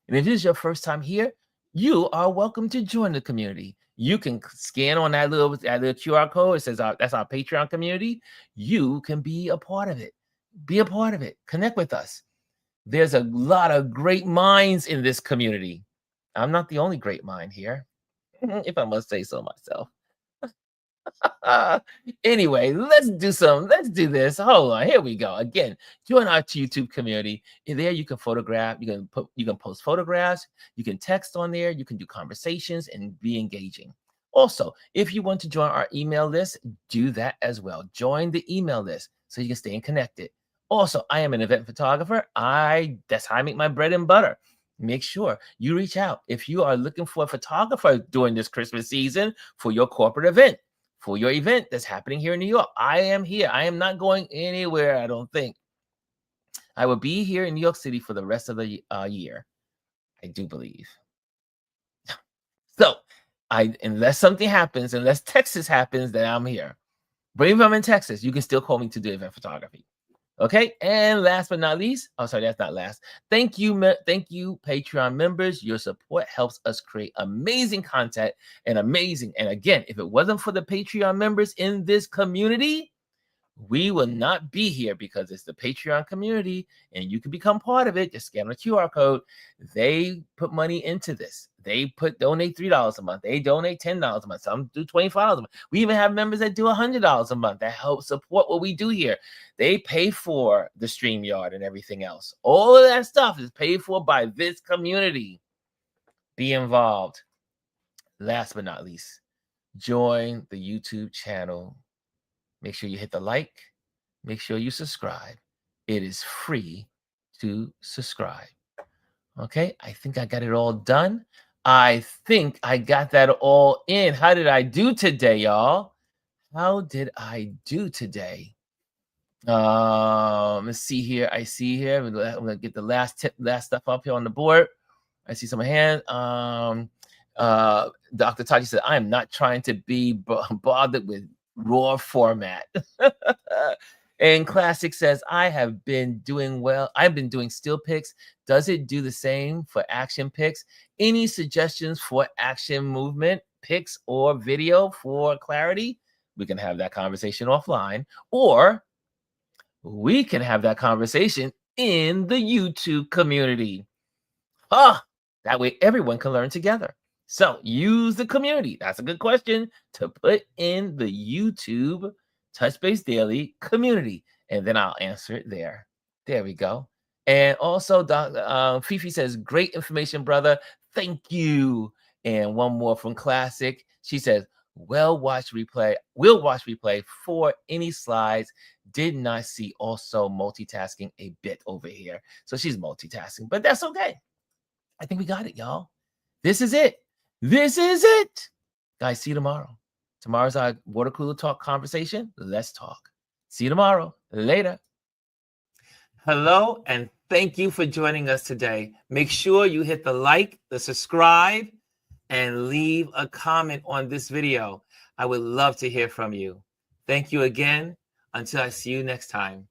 [SPEAKER 1] And if this is your first time here, you are welcome to join the community. You can scan on that little QR code. It says that's our Patreon community. You can be a part of it. Be a part of it. Connect with us. There's a lot of great minds in this community. I'm not the only great mind here, if I must say so myself. Anyway, let's do this. Hold on, here we go. Again, join our YouTube community. In there, you can photograph, you can post photographs, you can text on there, you can do conversations and be engaging. Also, if you want to join our email list, do that as well. Join the email list so you can stay connected. Also, I am an event photographer. That's how I make my bread and butter. Make sure you reach out if you are looking for a photographer during this Christmas season for your corporate event. For your event that's happening here in New York. I am here. I am not going anywhere, I don't think. I will be here in New York City for the rest of the year. I do believe. So, unless something happens, unless Texas happens, then I'm here. But if I'm in Texas, you can still call me to do event photography. Okay, and last but not least, oh, sorry, that's not last. Thank you, Patreon members. Your support helps us create amazing content and again, if it wasn't for the Patreon members in this community, we will not be here because it's the Patreon community and you can become part of it. Just scan the QR code. They put money into this. They donate $3 a month. They donate $10 a month. Some do $25 a month. We even have members that do $100 a month that help support what we do here. They pay for the StreamYard and everything else. All of that stuff is paid for by this community. Be involved. Last but not least, join the YouTube channel. Make sure you hit the like. Make sure you subscribe. It is free to subscribe. Okay, I think I got it all done. I think I got that all in. How did I do today, y'all? How did I do today? Let's see here. I see here. I'm gonna get the last stuff up here on the board. I see some hands. Dr. Tachi said, I am not trying to be bothered with raw format. And Classic says, I have been doing well. I've been doing still pics. Does it do the same for action pics? Any suggestions for action movement pics or video for clarity? we can have that conversation offline, or we can have that conversation in the YouTube community. That way everyone can learn together. So use the community. That's a good question to put in the YouTube Touch Base Daily community, and then I'll answer it there. There we go. And also, Fifi says, great information, brother. Thank you. And one more from Classic. She says, we'll watch replay for any slides. Did not see also multitasking a bit over here. So she's multitasking, but that's okay. I think we got it, y'all. This is it. This is it. Guys, see you tomorrow. Tomorrow's our water cooler talk conversation. Let's talk. See you tomorrow. Later. Hello, and thank you for joining us today. Make sure you hit the like, the subscribe, and leave a comment on this video. I would love to hear from you. Thank you again. Until I see you next time.